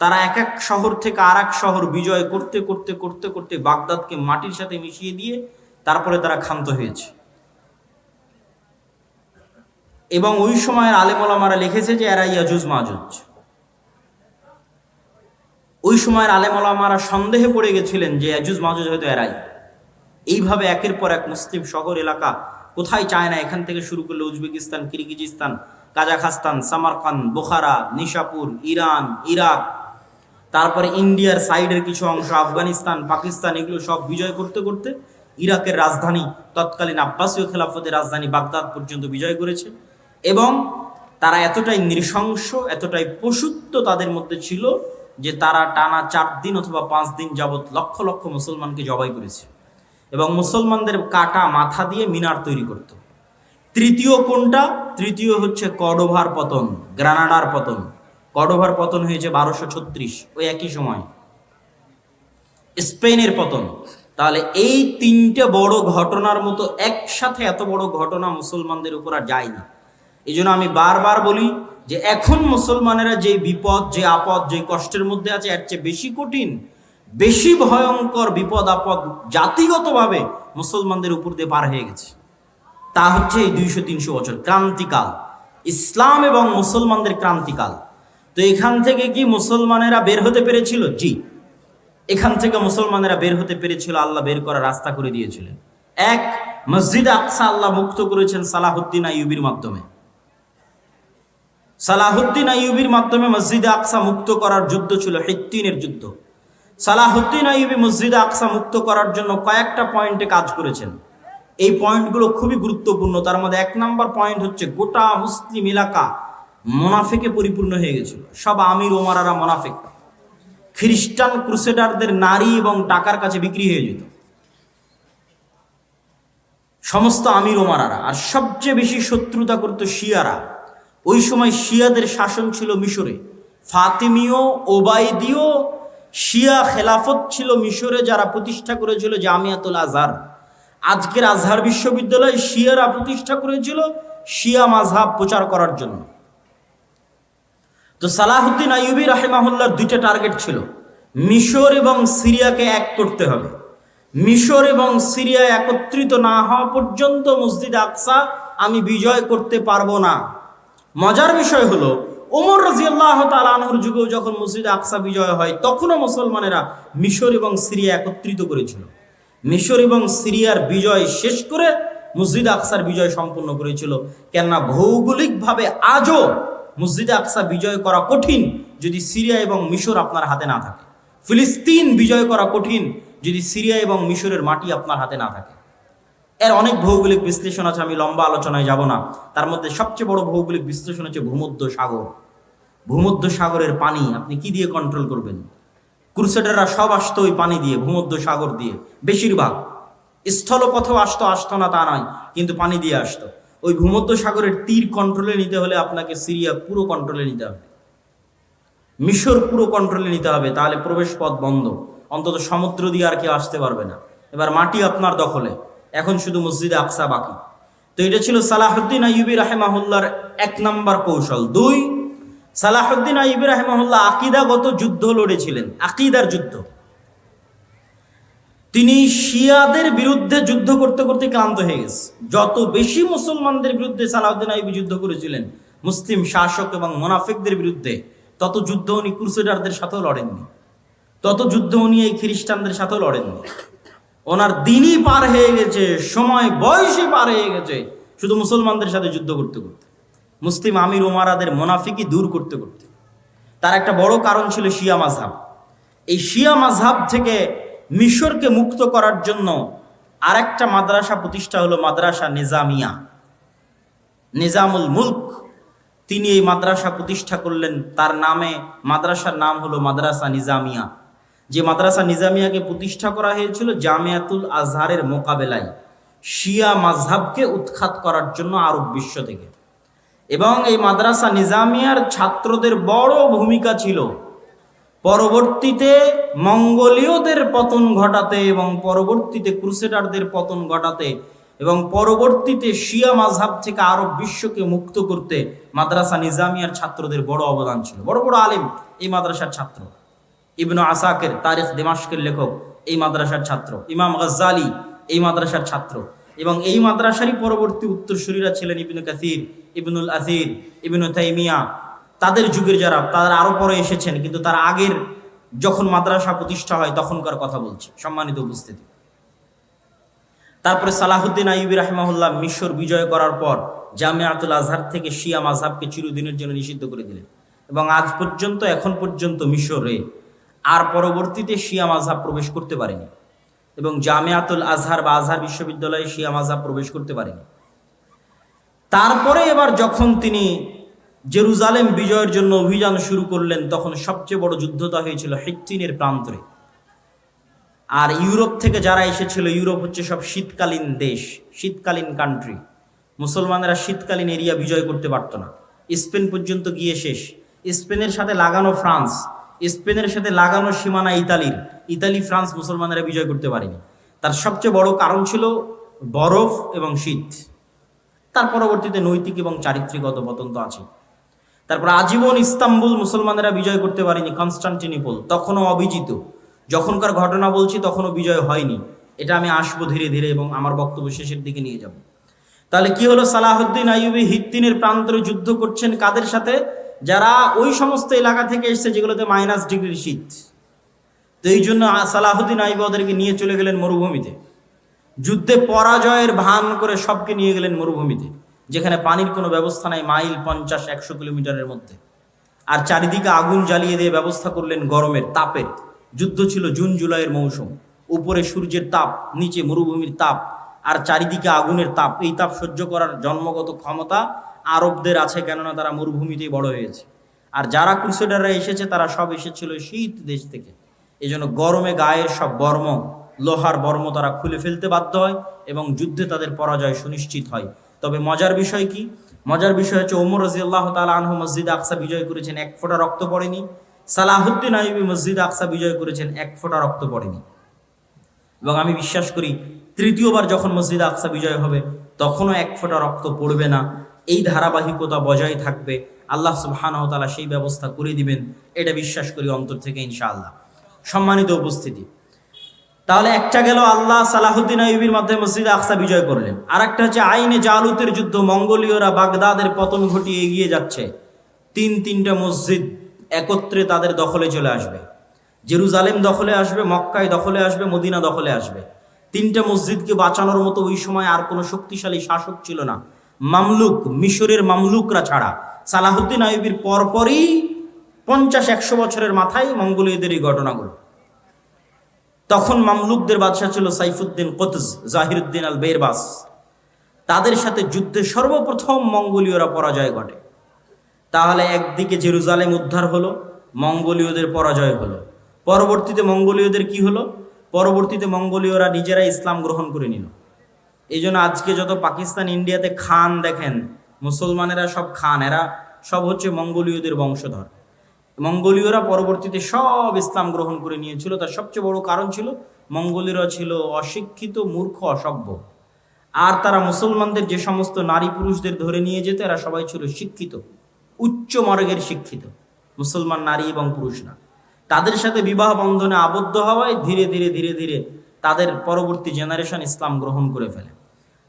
তারা এক শহর থেকে আর এক শহর বিজয় করতে করতে করতে করতে বাগদাদকে মাটির সাথে মিশিয়ে দিয়ে তারপরে তারা ক্ষান্ত হয়েছে। এবং ওই সময়ের আলেম ওলামারা লিখেছে যে এরা ইয়াজুজ মাজুজ। ওই সময়ের আলেম ওলামারা সন্দেহে পড়ে গেছিলেন যে ইয়াজুজ মাজুজ হয়তো এরাই। এইভাবে একের পর এক মুসলিম শহর এলাকা, কোথায় চায় না, এখান থেকে শুরু করলে Uzbekistan, Kyrgyzstan, Kazakhstan, Samarkand, বোখারা, Nishapur, Iran, Iraq, তারপরে ইন্ডিয়ার সাইডের কিছু অংশ, আফগানিস্তান, পাকিস্তান, এগুলো সব বিজয় করতে করতে ইরাকের রাজধানী, তৎকালীন আব্বাসীয় খেলাফতের রাজধানী বাগদাদ পর্যন্ত বিজয় করেছে। এবং তারা এতটাই নৃশংস, এতটাই পশুত্ব তাদের মধ্যে ছিল যে তারা টানা 4 দিন অথবা 5 দিন যাবৎ লক্ষ লক্ষ মুসলমানকে জবাই করেছে এবং মুসলমানদের কাটা মাথা দিয়ে মিনার তৈরি করত। তৃতীয় কোনটা? তৃতীয় হচ্ছে কর্ডোভার পতন, গ্রানাডার পতন। কর্ডোভার পতন হয়েছে 1236, ওই একই সময় স্পেনের পতন। তাহলে এই 3টে বড় ঘটনার মতো একসাথে এত বড় ঘটনা মুসলমানদের উপর আর যায়নি। এই জন্য আমি বারবার বলি যে এখন মুসলমানেরা যে বিপদ, যে আপদ, যে কষ্টের মধ্যে আছে, এর চেয়ে বেশি কঠিন, বেশি ভয়ঙ্কর বিপদ আপদ জাতিগতভাবে মুসলমানদের উপর দিয়ে পার হয়ে গেছে। তা হচ্ছে এই 200-300 বছর ক্রান্তিকাল, ইসলাম এবং মুসলমানদের ক্রান্তিকাল। তো এখান থেকে কি মুসলমানেরা বের হতে পেরেছিল? জি, এখান থেকে মুসলমানেরা বের হতে পেরেছিল। আল্লাহ বের করার রাস্তা করে দিয়েছিলেন। 1, মসজিদ আকসা আল্লাহ মুক্ত করেছেন সালাহুদ্দিন আইয়ুবীর মাধ্যমে। সালাহুদ্দিন আইয়ুবীর মাধ্যমে মসজিদে আকসা মুক্ত করার যুদ্ধ ছিল হিত্তিনের যুদ্ধ। সালাহুদ্দিন আইয়ুবী মসজিদে আকসা মুক্ত করার জন্য কয়েকটা পয়েন্টে কাজ করেছেন। এই পয়েন্টগুলো খুবই গুরুত্বপূর্ণ। তার মধ্যে 1 নম্বর পয়েন্ট হচ্ছে গোটা মুসলিম এলাকা মোনাফেকে পরিপূর্ণ হয়ে গেছিল। সব আমির ওমারারা মোনাফেক। খ্রিস্টান ক্রুসেডারদের নারী এবং টাকার কাছে বিক্রি হয়ে যেত সমস্ত আমির ওমারারা। আর সবচেয়ে বেশি শত্রুতা করত শিয়ারা। ওই সময় শিয়াদের শাসন ছিল মিশরে। ফাতিমীয়, ওবায়দীয় শিয়া খেলাফত ছিল মিশরে, যারা প্রতিষ্ঠা করেছিল জামিয়াতুল আজহার। আজকের আজহার বিশ্ববিদ্যালয় শিয়ারা প্রতিষ্ঠা করেছিল শিয়া মাযহাব প্রচার করার জন্য। তো সালাহুদ্দিন আইয়ুবী রাহিমাহুল্লাহর দুইটা টার্গেট ছিল, মিশর এবং সিরিয়াকে এক করতে হবে। মিশর এবং সিরিয়া একত্রিত না হওয়া পর্যন্ত মসজিদ আকসা আমি বিজয় করতে পারবো না। মজার বিষয় হলো, ওমর রাদিয়াল্লাহু তাআলা আনহুর যুগেও যখন মসজিদ আকসা বিজয় হয়, তখনও মুসলমানেরা মিশর এবং সিরিয়া একত্রিত করেছিল। মিশর এবং সিরিয়ার বিজয় শেষ করে মসজিদ আকসার বিজয় সম্পন্ন করেছিল। কেননা ভৌগোলিকভাবে আজও মসজিদ আকসা বিজয় করা কঠিন যদি সিরিয়া এবং মিশর আপনার হাতে না থাকে। ফিলিস্তিন বিজয় করা কঠিন যদি সিরিয়া এবং মিশরের মাটি আপনার হাতে না থাকে। এর অনেক ভৌগোলিক বিশ্লেষণ আছে, আমি লম্বা আলোচনায় যাব না। তার মধ্যে সবচেয়ে বড় ভৌগোলিক বিশ্লেষণ হচ্ছে ভূমধ্য সাগর। ভূমধ্য সাগরের পানি আপনি কি দিয়ে কন্ট্রোল করবেন? ক্রুসেডাররা সব আসতো ওই পানি দিয়ে, ভূমধ্য সাগর দিয়ে। বেশিরভাগ স্থলপথেও আসতো না তা নয়, কিন্তু পানি দিয়ে আসতো। ওই ভূমধ্য সাগরের তীর কন্ট্রোলে নিতে হলে আপনাকে সিরিয়া পুরো কন্ট্রোলে নিতে হবে, মিশর পুরো কন্ট্রোলে নিতে হবে, তাহলে প্রবেশ পথ বন্ধ, অন্তত সমুদ্র দিয়ে আর কেউ আসতে পারবে না। এবার মাটি আপনার দখলে, এখন শুধু মসজিদে আকসা বাকি। তো এটা ছিল সালাহুদ্দিন আইয়ুবী রাহিমাহুল্লাহর 1 নম্বর কৌশল। 2, সালাহুদ্দিন আইয়ুবী রাহিমাহুল্লাহ আকীদাগত যুদ্ধ লড়েছিলেন, আকীদার যুদ্ধ। তিনি শিয়াদের বিরুদ্ধে যুদ্ধ করতে করতে ক্লান্ত হয়ে গেছে। যত বেশি মুসলমানদের বিরুদ্ধে সালাহুদ্দিন আইয়ুবী যুদ্ধ করেছিলেন, মুসলিম শাসক এবং মুনাফিকদের বিরুদ্ধে, তত যুদ্ধ উনি ক্রুসেডারদের সাথেও লড়েননি, তত যুদ্ধ উনি এই খ্রিস্টানদের সাথেও লড়েননি। ওনার দিনই পার হয়ে গেছে, সময় বয়সই পার হয়ে গেছে শুধু মুসলমানদের সাথে যুদ্ধ করতে করতে, মুসলিম আমির ওমারাদের মুনাফিকি দূর করতে করতে। তার একটা বড় কারণ ছিল শিয়া মাযহাব। এই শিয়া মাযহাব থেকে মিশরকে মুক্ত করার জন্য আরেকটা মাদ্রাসা প্রতিষ্ঠা হলো মাদ্রাসা নিজামিয়া। নিজামুল মুলক তিনি এই মাদ্রাসা প্রতিষ্ঠা করলেন। তার নামে মাদ্রাসার নাম হলো মাদ্রাসা নিজামিয়া। যে মাদ্রাসা নিজামিয়াকে প্রতিষ্ঠা করা হয়েছিল জামিয়াতুল আজহারের মোকাবেলায় শিয়া মাযহাবকে উৎখাত করার জন্য আরব বিশ্ব থেকে। এবং এই মাদ্রাসা নিজামিয়ার ছাত্রদের বড় ভূমিকা ছিল পরবর্তীতে মঙ্গোলীয়দের পতন ঘটাতে এবং পরবর্তীতে ক্রুসেডারদের পতন ঘটাতে এবং পরবর্তীতে শিয়া মাযহাব থেকে আরব বিশ্বকে মুক্ত করতে মাদ্রাসা নিজামিয়ার ছাত্রদের বড় অবদান ছিল। বড় বড় আলেম এই মাদ্রাসার ছাত্র। ইবনু আসাকির তারিখ দিমাশকের লেখক এই মাদ্রাসার ছাত্র, ইমাম গাজ্জালি এই মাদ্রাসার ছাত্র। এবং এই মাদ্রাসারই পরবর্তী উত্তরসূরিরা ছিলেন ইবনে কাসির, ইবনুল আসির, ইবনু তাইমিয়া। তাদের যুগের যারা, তারা আরো পরে এসেছেন, কিন্তু তার আগের যখন মাদ্রাসা প্রতিষ্ঠা হয় তখনকার কথা বলছি, সম্মানিত উপস্থিতি। তারপরে সালাহুদ্দিন আইয়ুবী রাহিমাহুল্লাহ মিশর বিজয় করার পর জামিয়াতুল আজহার থেকে শিয়া মাযহাবকে চিরদিনের জন্য নিষিদ্ধ করে দিলেন। এবং আজ পর্যন্ত, এখন পর্যন্ত মিশরে আর পরবর্তীতে শিয়া মাযহাব প্রবেশ করতে পারেনি, এবং জামিয়াতুল আজহার বা আজহার বিশ্ববিদ্যালয়ে শিয়া মাযহাব প্রবেশ করতে পারেনি। তারপরে এবার যখন তিনি জেরুজালেম বিজয়ের জন্য অভিযান শুরু করলেন, তখন সবচেয়ে বড় যুদ্ধটা হয়েছিল হিত্তিনের প্রান্তরে। আর ইউরোপ থেকে যারা এসেছিল, ইউরোপ হচ্ছে সব শীতকালীন দেশ, শীতকালীন কান্ট্রি। মুসলমানেরা শীতকালীন এরিয়া বিজয় করতে পারত না। স্পেন পর্যন্ত গিয়ে শেষ। স্পেনের সাথে লাগানো ফ্রান্স, স্পেনের সাথে লাগানো সীমানা ইতালির, ইতালি ফ্রান্স মুসলমানেরা বিজয় করতে পারেনি। তার সবচেয়ে বড় কারণ ছিল বরফ এবং শীত। তার পরবর্তীতে নৈতিক এবং চারিত্রিক অধঃপতন তো আছে। তারপর আজীবন ইস্তাম্বুল মুসলমানেরা বিজয় করতে পারেনি, কনস্টান্টিনোপল তখনও অবিজিত। যখনকার ঘটনা বলছি তখনও বিজয় হয়নি। এটা আমি আসবো ধীরে ধীরে এবং আমার বক্তব্য শেষের দিকে নিয়ে যাব। তাহলে কি হলো, সালাহুদ্দিন আইয়ুবী হিত্তিনের প্রান্তরে যুদ্ধ করছেন কাদের সাথে? যারা ওই সমস্ত এলাকা থেকে এসছে যেগুলোতে -ডিগ্রির শীত। তো এই জন্য সালাহুদ্দিন আইয়ুবী ওদেরকে নিয়ে চলে গেলেন মরুভূমিতে। যুদ্ধে পরাজয়ের ভান করে সবকে নিয়ে গেলেন মরুভূমিতে, যেখানে পানির কোনো ব্যবস্থা নাই, মাইল 50-100 কিলোমিটারের মধ্যে। আর চারিদিকে আগুন জ্বালিয়ে দিয়ে ব্যবস্থা করলেন গরমের, তাপের। যুদ্ধ ছিল জুন জুলাইয়ের মৌসুম। উপরে সূর্যের তাপ, নিচে মরুভূমির তাপ, আর চারিদিকে আগুনের তাপ। এই তাপ সহ্য করার জন্মগত ক্ষমতা আরবদের আছে, কেননা তারা মরুভূমিতেই বড় হয়েছে। আর যারা ক্রুসেডাররা এসেছে তারা সব এসেছিল শীত দেশ থেকে। এই জন্য গরমে গায়ের সব বর্ম, লোহার বর্ম তারা খুলে ফেলতে বাধ্য হয় এবং যুদ্ধে তাদের পরাজয় সুনিশ্চিত হয়। তবে মজার বিষয় কি? মজার বিষয় হচ্ছে ওমর রাদিয়াল্লাহু তাআলা আনহু মসজিদ আকসা বিজয় করেছেন, 1 ফোঁটা রক্ত পড়েনি। সালাহুদ্দিন আইয়ুবী মসজিদ আকসা বিজয় করেছেন, 1 ফোঁটা রক্ত পড়েনি। এবং আমি বিশ্বাস করি তৃতীয়বার যখন মসজিদ আকসা বিজয় হবে তখনও 1 ফোঁটা রক্ত পড়বে না। এই ধারাবাহিকতা বজায় থাকবে, আল্লাহ সুবহানাহু ওয়া তাআলা সেই ব্যবস্থা করে দিবেন, এটা বিশ্বাস করি অন্তর থেকে ইনশাআল্লাহ। সম্মানিত উপস্থিতি, তাহলে একটা গেল আল্লাহ সালাহুদ্দিন আইয়ুবীর মাধ্যমে মসজিদে আকসা বিজয় করলেন, আর একটা হচ্ছে আইনে জালুতের যুদ্ধ, মঙ্গোলীয়রা বাগদাদের পতন ঘটিয়ে এগিয়ে যাচ্ছে, তিনটা মসজিদ একত্রে তাদের দখলে চলে আসবে, জেরুজালেম দখলে আসবে, মক্কায় দখলে আসবে, মদিনা দখলে আসবে। তিনটা মসজিদকে বাঁচানোর মতো ওই সময় আর কোনো শক্তিশালী শাসক ছিল না, মামলুক, মিশরের মামলুকরা ছাড়া। সালাহুদ্দিন আইয়ুবীর পরপরই 50-100 বছরের মাথায় মঙ্গোলীয়দের এই ঘটনাগুলো। তখন মামলুকদের বাদশা ছিল সাইফুদ্দিন কুতজ, জাহিরুদ্দিন আল বেরবাস। তাদের সাথে যুদ্ধে সর্বপ্রথম মঙ্গোলীয়রা পরাজয় ঘটে। তাহলে একদিকে জেরুজালেম উদ্ধার হলো, মঙ্গোলীয়দের পরাজয় হলো। পরবর্তীতে মঙ্গোলীয়দের কি হলো? পরবর্তীতে মঙ্গোলীয়রা নিজেরা ইসলাম গ্রহণ করে নিল। এই জন্য আজকে যত পাকিস্তান, ইন্ডিয়াতে খান দেখেন, মুসলমানেরা সব খান, এরা সব হচ্ছে মঙ্গোলীয়দের বংশধর। মঙ্গোলীয়রা পরবর্তীতে সব ইসলাম গ্রহণ করে নিয়েছিল। তার সবচেয়ে বড় কারণ ছিল মঙ্গোলীয়রা ছিল অশিক্ষিত, মূর্খ, অসভ্য। আর তারা মুসলমানদের যে সমস্ত নারী পুরুষদের ধরে নিয়ে যেত, এরা সবাই ছিল শিক্ষিত, উচ্চ মার্গের শিক্ষিত মুসলমান নারী এবং পুরুষরা। তাদের সাথে বিবাহ বন্ধনে আবদ্ধ হওয়ায় ধীরে ধীরে ধীরে ধীরে তাদের পরবর্তী জেনারেশন ইসলাম গ্রহণ করে ফেলে।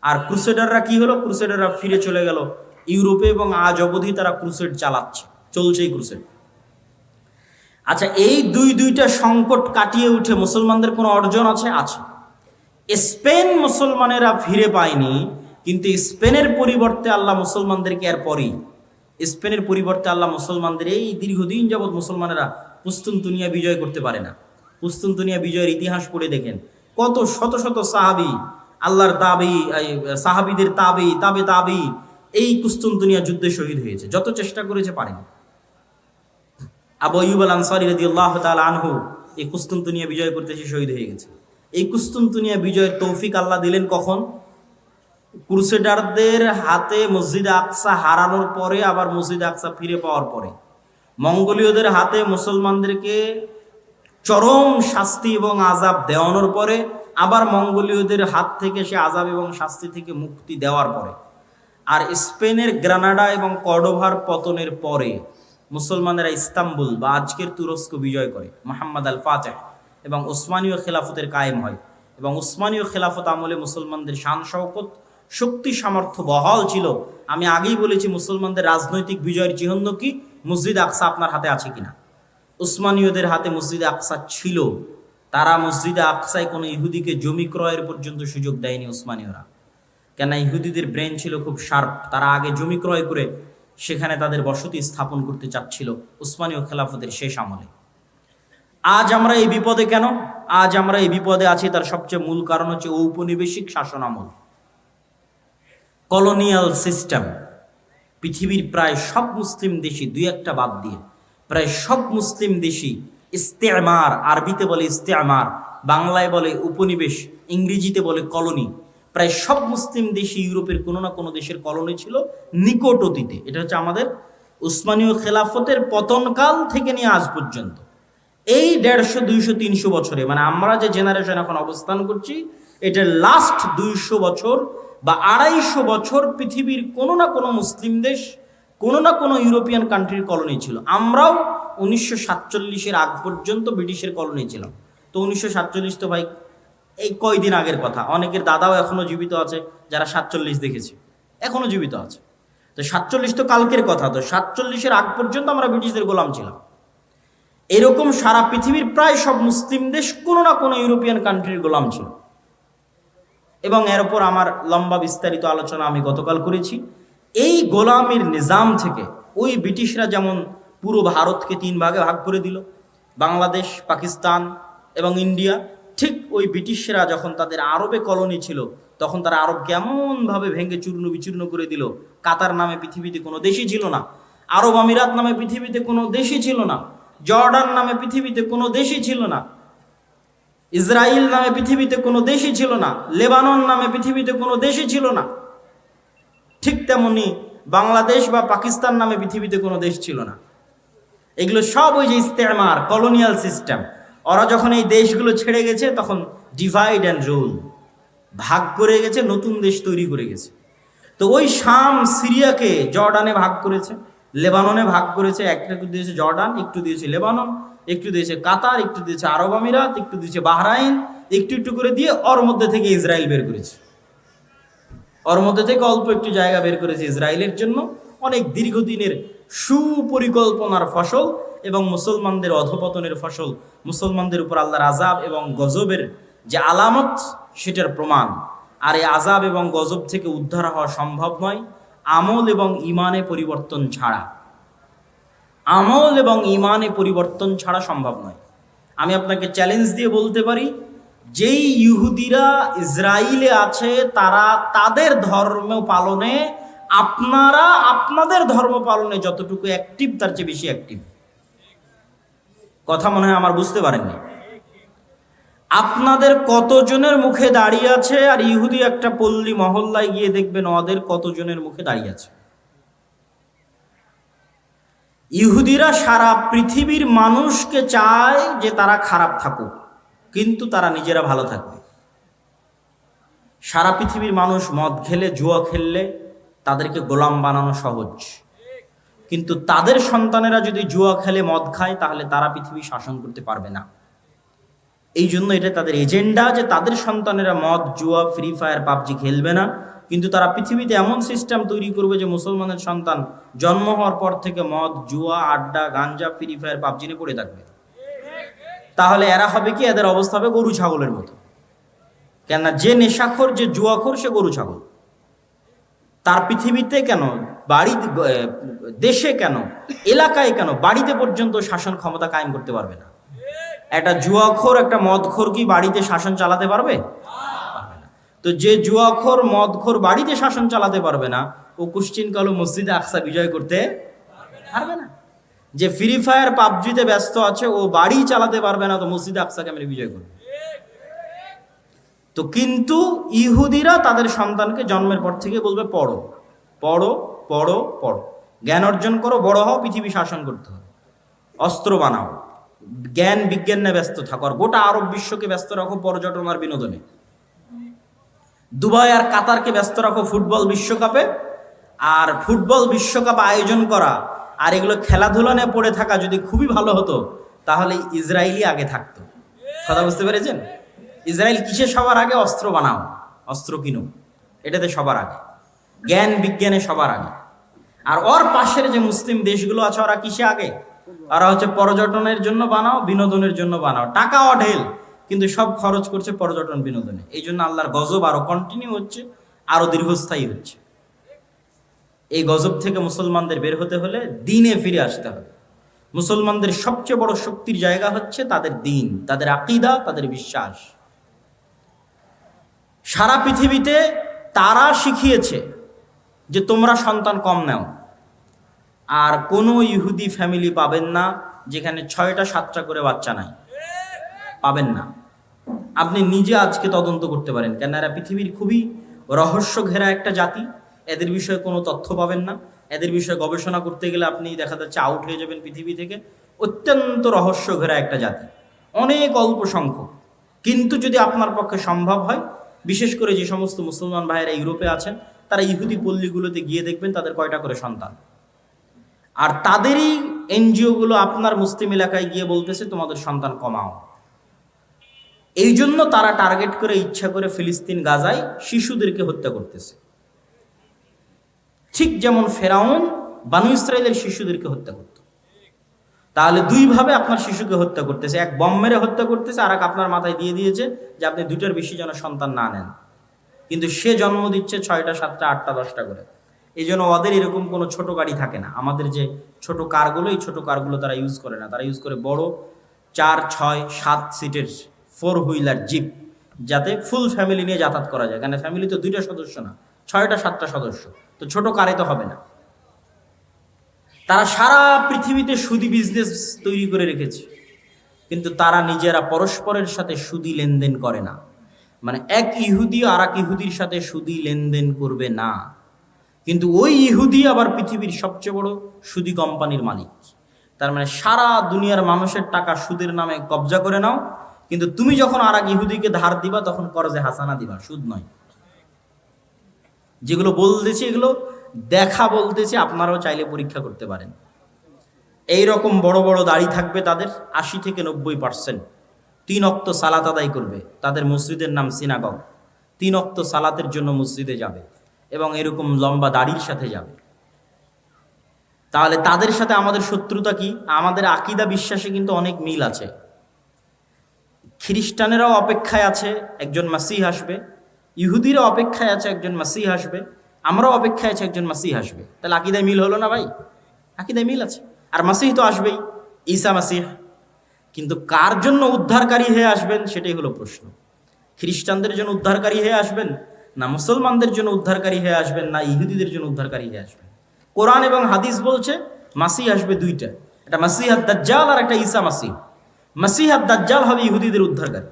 আর ক্রুসেডাররা কি হলো? ক্রুসেডাররা ফিরে চলে গেল ইউরোপে, এবং আজ অবধি তারা ক্রুসেড চালাচ্ছে, চলছেই ক্রুসেড। আচ্ছা, এই দুইটা সংকট কাটিয়ে উঠে মুসলমানদের কোনো অর্জন আছে? আছে। স্পেন মুসলমানেরা ফিরে পায়নি, কিন্তু স্পেনের পরিবর্তে আল্লাহ মুসলমানদেরকে, এরপরই স্পেনের পরিবর্তে আল্লাহ মুসলমানদের, এই দীর্ঘদিন যাবৎ মুসলমানেরা কুস্তুনতুনিয়া বিজয় করতে পারে না। কুস্তুনতুনিয়া বিজয়ের ইতিহাস পড়ে দেখেন, কত শত শত সাহাবি, আল্লাহর তাবি, সাহাবিদের তাবি এই কুস্তুনতুনিয়া যুদ্ধে শহীদ হয়েছে। যত চেষ্টা করেছে পারেনি। আবু আইয়ুব আল আনসারী রাদিয়াল্লাহু তাআলা আনহু এই কুস্তুনতুনিয়া বিজয় করতে এসে শহীদ হয়ে গেছে। এই কুস্তুনতুনিয়া বিজয়ের তৌফিক আল্লাহ দিলেন কখন? ক্রুসেডারদের হাতে মসজিদে আকসা হারানোর পরে, আবার মসজিদে আকসা ফিরে পাওয়ার পরে। মঙ্গোলীয়দের হাতে মুসলমানদেরকে চরম শাস্তি এবং আযাব দেওয়ানোর পরে, আবার মঙ্গোলীয়দের হাত থেকে সে আযাব এবং শাস্তি থেকে মুক্তি দেওয়ার পরে। আর স্পেনের গ্রানাডা এবং কর্ডোভার পতনের পরে মুসলমানেরা ইস্তাম্বুল বা আজকের তুরস্ক বিজয় করে, মুহাম্মদ আল ফাতেহ, এবং উসমানীয় খেলাফতের কায়েম হয়। এবং উসমানীয় খেলাফত আমলে মুসলমানদের শান শওকত, শক্তি, সামর্থ্য বহাল ছিল। আমি আগেই বলেছি, মুসলমানদের রাজনৈতিক বিজয়ের চিহ্ন কি? মসজিদ আকসা আপনার হাতে আছে কিনা? উসমানীয়দের হাতে মসজিদে আকসা ছিল। তারা মসজিদে আকসায় কোনো ইহুদিকে জমি ক্রয়ের পর্যন্ত সুযোগ দেয়নি উসমানীয়রা। কেন? ইহুদিদের ব্রেন ছিল খুব শার্প। তারা আগে জমি ক্রয় করে সেখানে তাদের বসতি স্থাপন করতে চাচ্ছিল উসমানীয় খেলাফতের শেষ আমলে। আজ আমরা এই বিপদে কেন? আজ আমরা এই বিপদে আছি, তার সবচেয়ে মূল কারণ হচ্ছে ঔপনিবেশিক শাসন আমল, কলোনিয়াল সিস্টেম। পৃথিবীর প্রায় সব মুসলিম দেশই, দুই একটা বাদ দিয়ে, প্রায় সব মুসলিম দেশই ইস্তেমার, আরবিতে বলে ইস্তেমার, বাংলায় বলে উপনিবেশ, ইংরেজিতে বলে কলোনি। প্রায় সব মুসলিম দেশই ইউরোপের কোনো না কোনো দেশের কলোনি ছিল নিকট অতীতে। এটা হচ্ছে আমাদের উসমানীয় খেলাফতের পতনকাল থেকে নিয়ে আজ পর্যন্ত এই 150, 200, 300 বছরে, মানে আমরা যে জেনারেশন এখন অবস্থান করছি, এটার লাস্ট 200 বছর বা 250 বছর পৃথিবীর কোনো না কোনো মুসলিম দেশ, কোনো না কোনো ইউরোপিয়ান কান্ট্রির কলোনি ছিল। আমরাও 1947-এর আগ পর্যন্ত ব্রিটিশের কলোনি ছিলাম। তো 1947 তো ভাই এই কয়দিন আগের কথা। অনেকের দাদাও এখনো জীবিত আছে যারা 47 দেখেছে, এখনো জীবিত আছে। তো 47 তো কালকের কথা। তো 47-এর আগ পর্যন্ত আমরা ব্রিটিশদের গোলাম ছিলাম। এরকম সারা পৃথিবীর প্রায় সব মুসলিম দেশ কোনো না কোনো ইউরোপিয়ান কান্ট্রির গোলাম ছিল। এবং এর উপর আমার লম্বা বিস্তারিত আলোচনা আমি গতকাল করেছি। এই গোলামের নিজাম থেকে ওই ব্রিটিশরা যেমন পুরো ভারতকে 3 ভাগে ভাগ করে দিল, বাংলাদেশ, পাকিস্তান এবং ইন্ডিয়া, ঠিক ওই ব্রিটিশরা যখন তাদের আরবে কলোনি ছিল, তখন তারা আরবকে এমনভাবে ভেঙে চূর্ণ বিচূর্ণ করে দিল। কাতার নামে পৃথিবীতে কোনো দেশই ছিল না, আরব আমিরাত নামে পৃথিবীতে কোনো দেশই ছিল না, জর্ডান নামে পৃথিবীতে কোনো দেশই ছিল না, ইসরায়েল নামে পৃথিবীতে কোনো দেশই ছিল না, লেবানন নামে পৃথিবীতে কোনো দেশই ছিল না। ঠিক তেমনি বাংলাদেশ বা পাকিস্তান নামে পৃথিবীতে কোনো দেশ ছিল না। এগুলো সব ওই যে ইস্তেমার, কলোনিয়াল সিস্টেম। ওরা যখন এই দেশগুলো ছেড়ে গেছে, তখন ডিভাইড অ্যান্ড রুল, ভাগ করে গেছে, নতুন দেশ তৈরি করে গেছে। তো ওই শাম সিরিয়াকে জর্ডানে ভাগ করেছে, লেবাননে ভাগ করেছে, একটু দিয়েছে জর্ডান, একটু দিয়েছে লেবানন, একটু দিয়েছে কাতার, একটু দিয়েছে আরব আমিরাত, একটু দিয়েছে বাহরাইন, একটু একটু করে দিয়ে ওর মধ্যে থেকে ইসরায়েল বের করেছে। ওর মধ্যে থেকে অল্প একটু জায়গা বের করেছে ইসরায়েলের জন্য, অনেক দীর্ঘদিনের সুপরিকল্পনার ফসল এবং মুসলমানদের অধপতনের ফসল, মুসলমানদের উপর আল্লাহর আযাব এবং গজবের যে আলামত সেটার প্রমাণ। আর এই আযাব এবং গজব থেকে উদ্ধার হওয়া সম্ভব নয় আমল এবং ইমানে পরিবর্তন ছাড়া। আমল এবং ইমানে পরিবর্তন ছাড়া সম্ভব নয়। আমি আপনাকে চ্যালেঞ্জ দিয়ে বলতে পারি, যেই ইহুদিরা ইসরায়েলে আছে তারা তাদের ধর্ম পালনে, আপনারা আপনাদের ধর্ম পালনে যতটুকু অ্যাক্টিভ তার চেয়ে বেশি অ্যাক্টিভ। কথা মনে হয় আমার বুঝতে পারেননি। আপনাদের কতজনের মুখে দাঁড়িয়ে আছে, আর ইহুদি একটা পল্লী মহল্লায় গিয়ে দেখবেন ওদের কতজনের মুখে দাঁড়িয়ে আছে। ইহুদিরা সারা পৃথিবীর মানুষকে চায় যে তারা খারাপ থাকুক, কিন্তু তারা নিজেরা ভালো থাকবে। সারা পৃথিবীর মানুষ মদ খেলে, জুয়া খেললে তাদেরকে গোলাম বানানো সহজ, কিন্তু তাদের সন্তানেরা যদি জুয়া খেলে, মদ খায়, তাহলে তারা পৃথিবী শাসন করতে পারবে না। এই জন্য এটা তাদের এজেন্ডা যে তাদের সন্তানেরা মদ, জুয়া, ফ্রি ফায়ার, পাবজি খেলবে না, কিন্তু তারা পৃথিবীতে এমন সিস্টেম তৈরি করবে যে মুসলমানের সন্তান জন্ম হওয়ার পর থেকে মদ, জুয়া, আড্ডা, গাঞ্জা, ফ্রি ফায়ার, পাবজি নিয়ে পড়ে থাকবে। তাহলে এরা হবে কি, এদের অবস্থা হবে গরু ছাগলের মতো। কেননা যে নেশাখোর, যে জুয়াখোর, সে গরু ছাগল। তার পৃথিবীতে কেন, বাড়ি, দেশে কেন, এলাকায় কেন, বাড়িতে পর্যন্ত শাসন ক্ষমতা কায়েম করতে পারবে না। একটা জুয়াখোর, একটা মদখোর কি বাড়িতে শাসন চালাতে পারবে? পারবে না। তো যে জুয়াখোর, মদখোর বাড়িতে শাসন চালাতে পারবে না, ও কুশ্চিনকালে মসজিদে আকসা বিজয় করতে পারবে না। যে ফ্রি ফায়ার, পাবজিতে ব্যস্ত আছে, ও বাড়ি চালাতে পারবে না, তো মসজিদে আকসা কেমন বিজয় করবে? তো কিন্তু ইহুদিরা তাদের সন্তানকে জন্মের পর থেকে বলবে পড়ো পড়ো পড়ো পড়ো, জ্ঞান অর্জন করো, বড় হও, পৃথিবী শাসন করতে হবে, অস্ত্র বানাও, জ্ঞান বিজ্ঞান নিয়ে ব্যস্ত থাকো, আর গোটা আরব বিশ্বকে ব্যস্ত রাখো পর্যটন আর বিনোদনে, দুবাই আর কাতারকে ব্যস্ত রাখো ফুটবল বিশ্বকাপে, আর ফুটবল বিশ্বকাপ আয়োজন করা আর এগুলো খেলাধুলা নিয়ে পড়ে থাকা যদি খুবই ভালো হতো, তাহলে ইসরায়েলই আগে থাকতো। কথা বুঝতে পেরেছেন? ইসরায়েল কিসে সবার আগে? অস্ত্র বানাও, অস্ত্র কিনো, এটাতে সবার আগে, জ্ঞান বিজ্ঞানে সবার আগে। আর ওর পাশের যে মুসলিম দেশগুলো আছে, ওরা কিসে আগে? ওরা হচ্ছে পর্যটনের জন্য বানাও, বিনোদনের জন্য বানাও, টাকা অঢেল, কিন্তু সব খরচ করছে পর্যটন বিনোদনে। এই জন্য আল্লাহর গজব আরো কন্টিনিউ হচ্ছে, আরো দীর্ঘস্থায়ী হচ্ছে। এই গজব থেকে মুসলমানদের বের হতে হলে দ্বীনে ফিরে আসতে হবে। মুসলমানদের সবচেয়ে বড় শক্তির জায়গা হচ্ছে তাদের দ্বীন, তাদের আকীদা, তাদের বিশ্বাস। সারা পৃথিবীতে তারা শিখিয়েছে যে তোমরা সন্তান কম নাও, আর কোনো ইহুদি ফ্যামিলি পাবেন না যেখানে 6টা 7টা করে বাচ্চা নাই, পাবেন না। আপনি নিজে আজকে তদন্ত করতে পারেন, কেন এরা পৃথিবীর খুবই রহস্য ঘেরা একটা জাতি। এদের বিষয়ে কোনো তথ্য পাবেন না, এদের বিষয়ে গবেষণা করতে গেলে আপনি দেখা যাচ্ছে আউট হয়ে যাবেন পৃথিবী থেকে। অত্যন্ত রহস্য ঘেরা একটা জাতি, অনেক অল্প সংখ্যক। কিন্তু যদি আপনার পক্ষে সম্ভব হয়, বিশেষ করে যে সমস্ত মুসলমান ভাইয়েরা ইউরোপে আছেন, তারা ইহুদি পল্লীগুলোতে গিয়ে দেখবেন তাদের কয়টা করে সন্তান, আর তাদেরই এনজিওগুলো আপনার মুসলিম এলাকায় গিয়ে বলতেছে তোমাদের সন্তান কমাও। এই জন্য তারা টার্গেট করে, ইচ্ছা করে ফিলিস্তিন, গাজায় শিশুদেরকে হত্যা করতেছে। ঠিক যেমন ফেরাউন বানু ইসরায়েলের শিশুদেরকে হত্যা করত। তাহলে দুইভাবে আপনার শিশুকে হত্যা করতেছে, এক বম মেরে হত্যা করতেছে, আর এক আপনার মাথায় দিয়ে দিয়েছে যে আপনি 2টার বেশি যেন সন্তান না নেন। কিন্তু সে জন্ম দিচ্ছে 6টা 7টা 8টা 10টা করে। এই জন্য ওদের এরকম কোনো ছোট গাড়ি থাকে না। আমাদের যে ছোট কারগুলো, এই ছোট কারগুলো তারা ইউজ করে না, তারা ইউজ করে বড় 4, 6, 7 সিটের 4 হুইলার জিপ, যাতে ফুল ফ্যামিলি নিয়ে যাতায়াত করা যায়। কারণ ফ্যামিলি তো 2টা সদস্য না, 6টা 7টা সদস্য, তো ছোট কারে তো হবে না। তারা সারা পৃথিবীতে সুদি বিজনেস তৈরি করে রেখেছে, কিন্তু তারা নিজেরা পরস্পরের সাথে সুদি লেনদেন করে না। মানে এক ইহুদি আর এক ইহুদির সাথে সুদি লেনদেন করবে না, কিন্তু ওই ইহুদি আবার পৃথিবীর সবচেয়ে বড় সুদি কোম্পানির মালিক। তার মানে সারা দুনিয়ার মানুষের টাকা সুদের নামে কবজা করে নাও, কিন্তু তুমি যখন আর এক ইহুদিকে ধার দিবা তখন করজে হাসানা দিবা, সুদ নয়। যেগুলো বলতেছি এগুলো দেখা বলতেছি, আপনারাও চাইলে পরীক্ষা করতে পারেন। এই রকম বড় বড় দাড়ি থাকবে তাদের, ৮০ থেকে ৯০%। ৩ ওয়াক্ত সালাত আদায় করবে, তাদের মসজিদের নাম সিনাগগ। ৩ ওয়াক্ত সালাতের জন্য মসজিদে যাবে এবং এরকম লম্বা দাড়ির সাথে যাবে। তাহলে তাদের সাথে আমাদের শত্রুতা কি? আমাদের আকীদা বিশ্বাসে কিন্তু অনেক মিল আছে। খ্রিস্টানেরাও অপেক্ষায় আছে একজন মাসিহ আসবে, ইহুদিরা অপেক্ষায় আছে একজন মাসিহ আসবে, আমরাও অপেক্ষায় আছে একজন মাসিহ আসবে। তাহলে আকীদায় মিল হলো না ভাই? আকীদায় মিল আছে। আর মাসিহ তো আসবেই, ঈসা মাসিহ। কিন্তু কার জন্য উদ্ধারকারী হয়ে আসবেন সেটাই হলো প্রশ্ন। খ্রিস্টানদের জন্য উদ্ধারকারী হয়ে আসবেন, না মুসলমানদের জন্য উদ্ধারকারী হয়ে আসবেন, না ইহুদিদের জন্য উদ্ধারকারী হয়ে আসবেন? কোরআন এবং হাদিস বলছে মাসিহ আসবে দুইটা, একটা মাসিহ আদ-দাজ্জাল আর একটা ঈসা মাসিহ। মাসিহ আদ-দাজ্জাল হবে ইহুদিদের উদ্ধারকারী,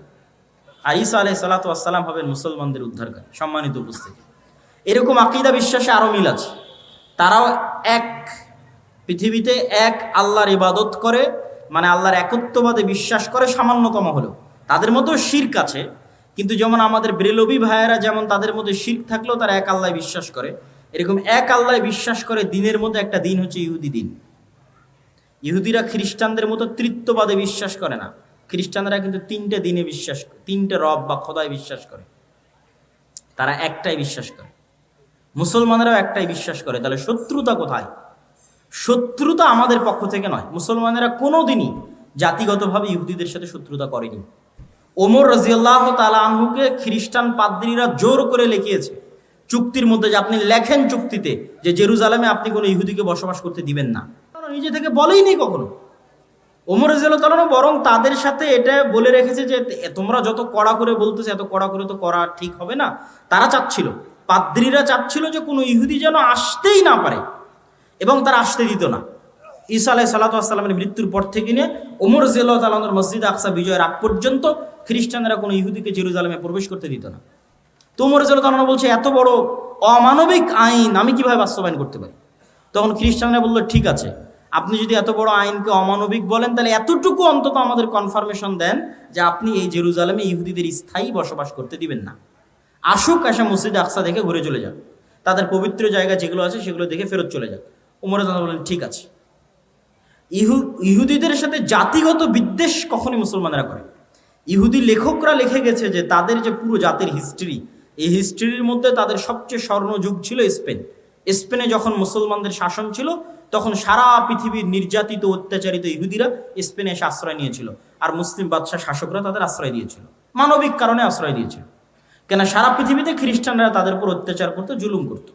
আর ঈসা আলাইহিস সালাতু ওয়াস সালাম হবেন মুসলমানদের উদ্ধারকারী। সম্মানিত উপস্থিতি, এরকম আকীদা বিশ্বাসে আরো মিল আছে। তারাও এক, পৃথিবীতে এক আল্লাহর ইবাদত করে, মানে আল্লাহর একত্ববাদে বিশ্বাস করে সামান্যতম হলেও। তাদের মধ্যেও শিরক আছে, কিন্তু যেমন আমাদের ব্রেলভী ভাইয়েরা যেমন তাদের মধ্যে শিরক থাকলেও তারা এক আল্লাহ বিশ্বাস করে, এরকম এক আল্লাহ বিশ্বাস করে। দিনের মধ্যে একটা দিন হচ্ছে ইহুদি দিন। ইহুদিরা খ্রিস্টানদের মতো তৃত্ববাদে বিশ্বাস করে না। খ্রিস্টানরা কিন্তু 3টে দিনে বিশ্বাস করে, 3টে রব বা খোদায় বিশ্বাস করে। তারা একটাই বিশ্বাস করে। মুসলমানেরাও একটাই বিশ্বাস করে। তাহলে শত্রুতা কোথায়? শত্রুতা আমাদের পক্ষ থেকে নয়। মুসলমানেরা কোনোদিনই জাতিগতভাবে ইহুদিদের সাথে শত্রুতা করেনি। ওমর রাদিয়াল্লাহু তাআলা আনহুকে খ্রিস্টান পাদ্রীরা জোর করে লিখিয়েছে চুক্তির মধ্যে, যে আপনি লেখেন চুক্তিতে যে জেরুজালেমে আপনি কোনো ইহুদিকে বসবাস করতে দিবেন না। নিজে থেকে বলেইনি কখনো। ওমর রাদিয়াল্লাহু তাআলা বরং তাদের সাথে এটা বলে রেখেছে যে তোমরা যত কড়া করে বলতেছে, এত কড়া করে তো করা ঠিক হবে না। তারা চাচ্ছিল, পাদ্রীরা চাচ্ছিল যে কোনো ইহুদি যেন আসতেই না পারে, এবং তারা আসতে দিত না। ঈসা আলাইহিস সালাতু ওয়াস সালামের মৃত্যুর পর থেকে নিয়ে ওমর রাদিয়াল্লাহু তাআলা আনহুর মসজিদ আকসা বিজয়ের আগ পর্যন্ত খ্রিস্টানরা কোনো ইহুদিকে জেরুজালেমে প্রবেশ করতে দিত না। তো ওমর রাদিয়াল্লাহু তাআলা বলছে, এত বড় অমানবিক আইন আমি কিভাবে বাস্তবায়ন করতে পারি? তখন খ্রিস্টানরা বললো, ঠিক আছে, আপনি যদি এত বড় আইনকে অমানবিক বলেন, তাহলে এতটুকু অন্তত আমাদের কনফার্মেশন দেন যে আপনি এই জেরুজালেমে ইহুদিদের স্থায়ী বসবাস করতে দিবেন না। আসুক, এসে মসজিদ আকসা দেখে ঘুরে চলে যান, তাদের পবিত্র জায়গা যেগুলো আছে সেগুলো দেখে ফেরত চলে যান। ওমর রাদিয়াল্লাহু তাআলা বলেন, ঠিক আছে। ইহুদিদের সাথে জাতিগত বিদ্বেষ কখনই মুসলমানেরা করে। ইহুদি লেখকরা লিখে গেছে যে তাদের যে পুরো জাতির হিস্ট্রি, এই হিস্ট্রির মধ্যে তাদের সবচেয়ে স্বর্ণযুগ ছিল স্পেন। স্পেনে যখন মুসলমানদের শাসন ছিল, তখন সারা পৃথিবীর নির্যাতিত অত্যাচারিত ইহুদিরা স্পেনে এসে আশ্রয় নিয়েছিল, আর মুসলিম বাদশাহ শাসকরা তাদের আশ্রয় দিয়েছিল, মানবিক কারণে আশ্রয় দিয়েছিল। কেন? সারা পৃথিবীতে খ্রিস্টানরা তাদের উপর অত্যাচার করতো, জুলুম করতো,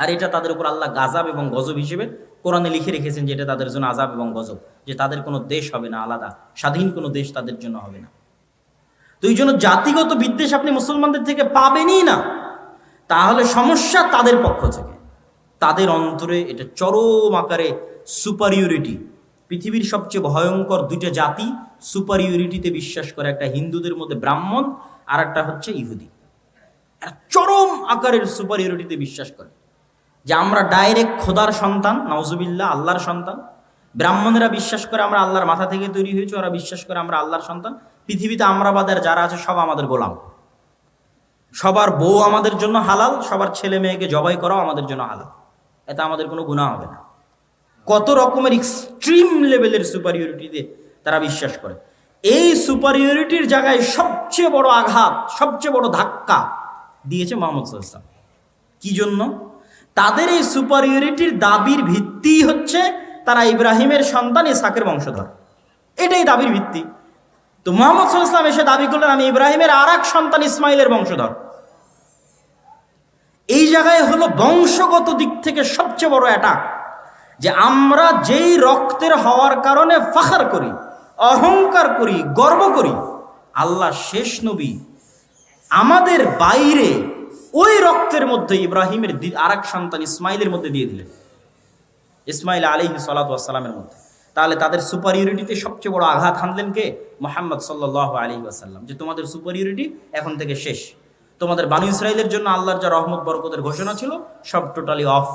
আর এটা তাদের উপর আল্লাহ গাজাব এবং গজব হিসেবে কোরআনে লিখে রেখেছেন যে এটা তাদের জন্য আযাব এবং গজব, যে তাদের কোনো দেশ হবে না আলাদা, স্বাধীন কোনো দেশ তাদের জন্য হবে না। তো এই জন্য জাতিগত বিদ্বেষ আপনি মুসলমানদের থেকে পাবেনই না। তাহলে সমস্যা তাদের পক্ষ থেকে, তাদের অন্তরে এটা চরম আকারে সুপারিয়রিটি। পৃথিবীর সবচেয়ে ভয়ঙ্কর 2টা জাতি সুপারিয়রিটিতে বিশ্বাস করে, একটা হিন্দুদের মধ্যে ব্রাহ্মণ, আর একটা হচ্ছে ইহুদি। চরম আকারের সুপারিয়রিটিতে বিশ্বাস করে যে আমরা ডাইরেক্ট খোদার সন্তান, নাউজুবিল্লাহ, আল্লাহর সন্তান। ব্রাহ্মণেরা বিশ্বাস করে আমরা আল্লাহর মাথা থেকে তৈরি হয়েছি, ওরা বিশ্বাস করে আমরা আল্লাহর সন্তান। পৃথিবীতে আমরা বাদের যারা আছে সব আমাদের গোলাম, সবার বউ আমাদের জন্য হালাল, সবার ছেলে মেয়েকে জবাই করাও আমাদের জন্য হালাল, এতে আমাদের কোনো গুনাহ হবে না। কত রকমের এক্সট্রিম লেভেলের সুপারিয়রিটিতে তারা বিশ্বাস করে। এই সুপারিয়রিটির জায়গায় সবচেয়ে বড় আঘাত, সবচেয়ে বড় ধাক্কা দিয়েছে মুহাম্মদ সাল্লাল্লাহু আলাইহি ওয়াসাল্লাম। কি জন্য? তাদের এই সুপারিয়রিটির দাবির ভিত্তি হচ্ছে তারা ইব্রাহিমের সন্তান ইসহাকের বংশধর, এটাই দাবির ভিত্তি। তো মুহাম্মদ সাল্লাল্লাহু আলাইহি ওয়াসাল্লাম এসে দাবি করলেন আমি ইব্রাহিমের আর এক সন্তান ইসমাইলের বংশধর। এই জায়গায় হলো বংশগত দিক থেকে সবচেয়ে বড় অ্যাটাক, যে আমরা যেই রক্তের হওয়ার কারণে ফাখর করি, অহংকার করি, গর্ব করি, আল্লাহ শেষ নবী আমাদের বাইরে ওই রক্তের মধ্যে ইব্রাহিমের আর এক সন্তান ইসমাইলের মধ্যে দিয়ে দিলেন, ইসমাইল আলাইহিস সালাতু ওয়াস সালামের মধ্যে। তাহলে তাদের সুপারিয়রিটিতে সবচেয়ে বড় আঘাত হানলেন কে? মুহাম্মদ সাল্লাল্লাহু আলাইহি ওয়াসাল্লাম। যে তোমাদের সুপারিয়রিটি এখন থেকে শেষ, তোমাদের বানু ইসরাইলের জন্য আল্লাহর যা রহমত বরকতের ঘোষণা ছিল সব টোটালি অফ।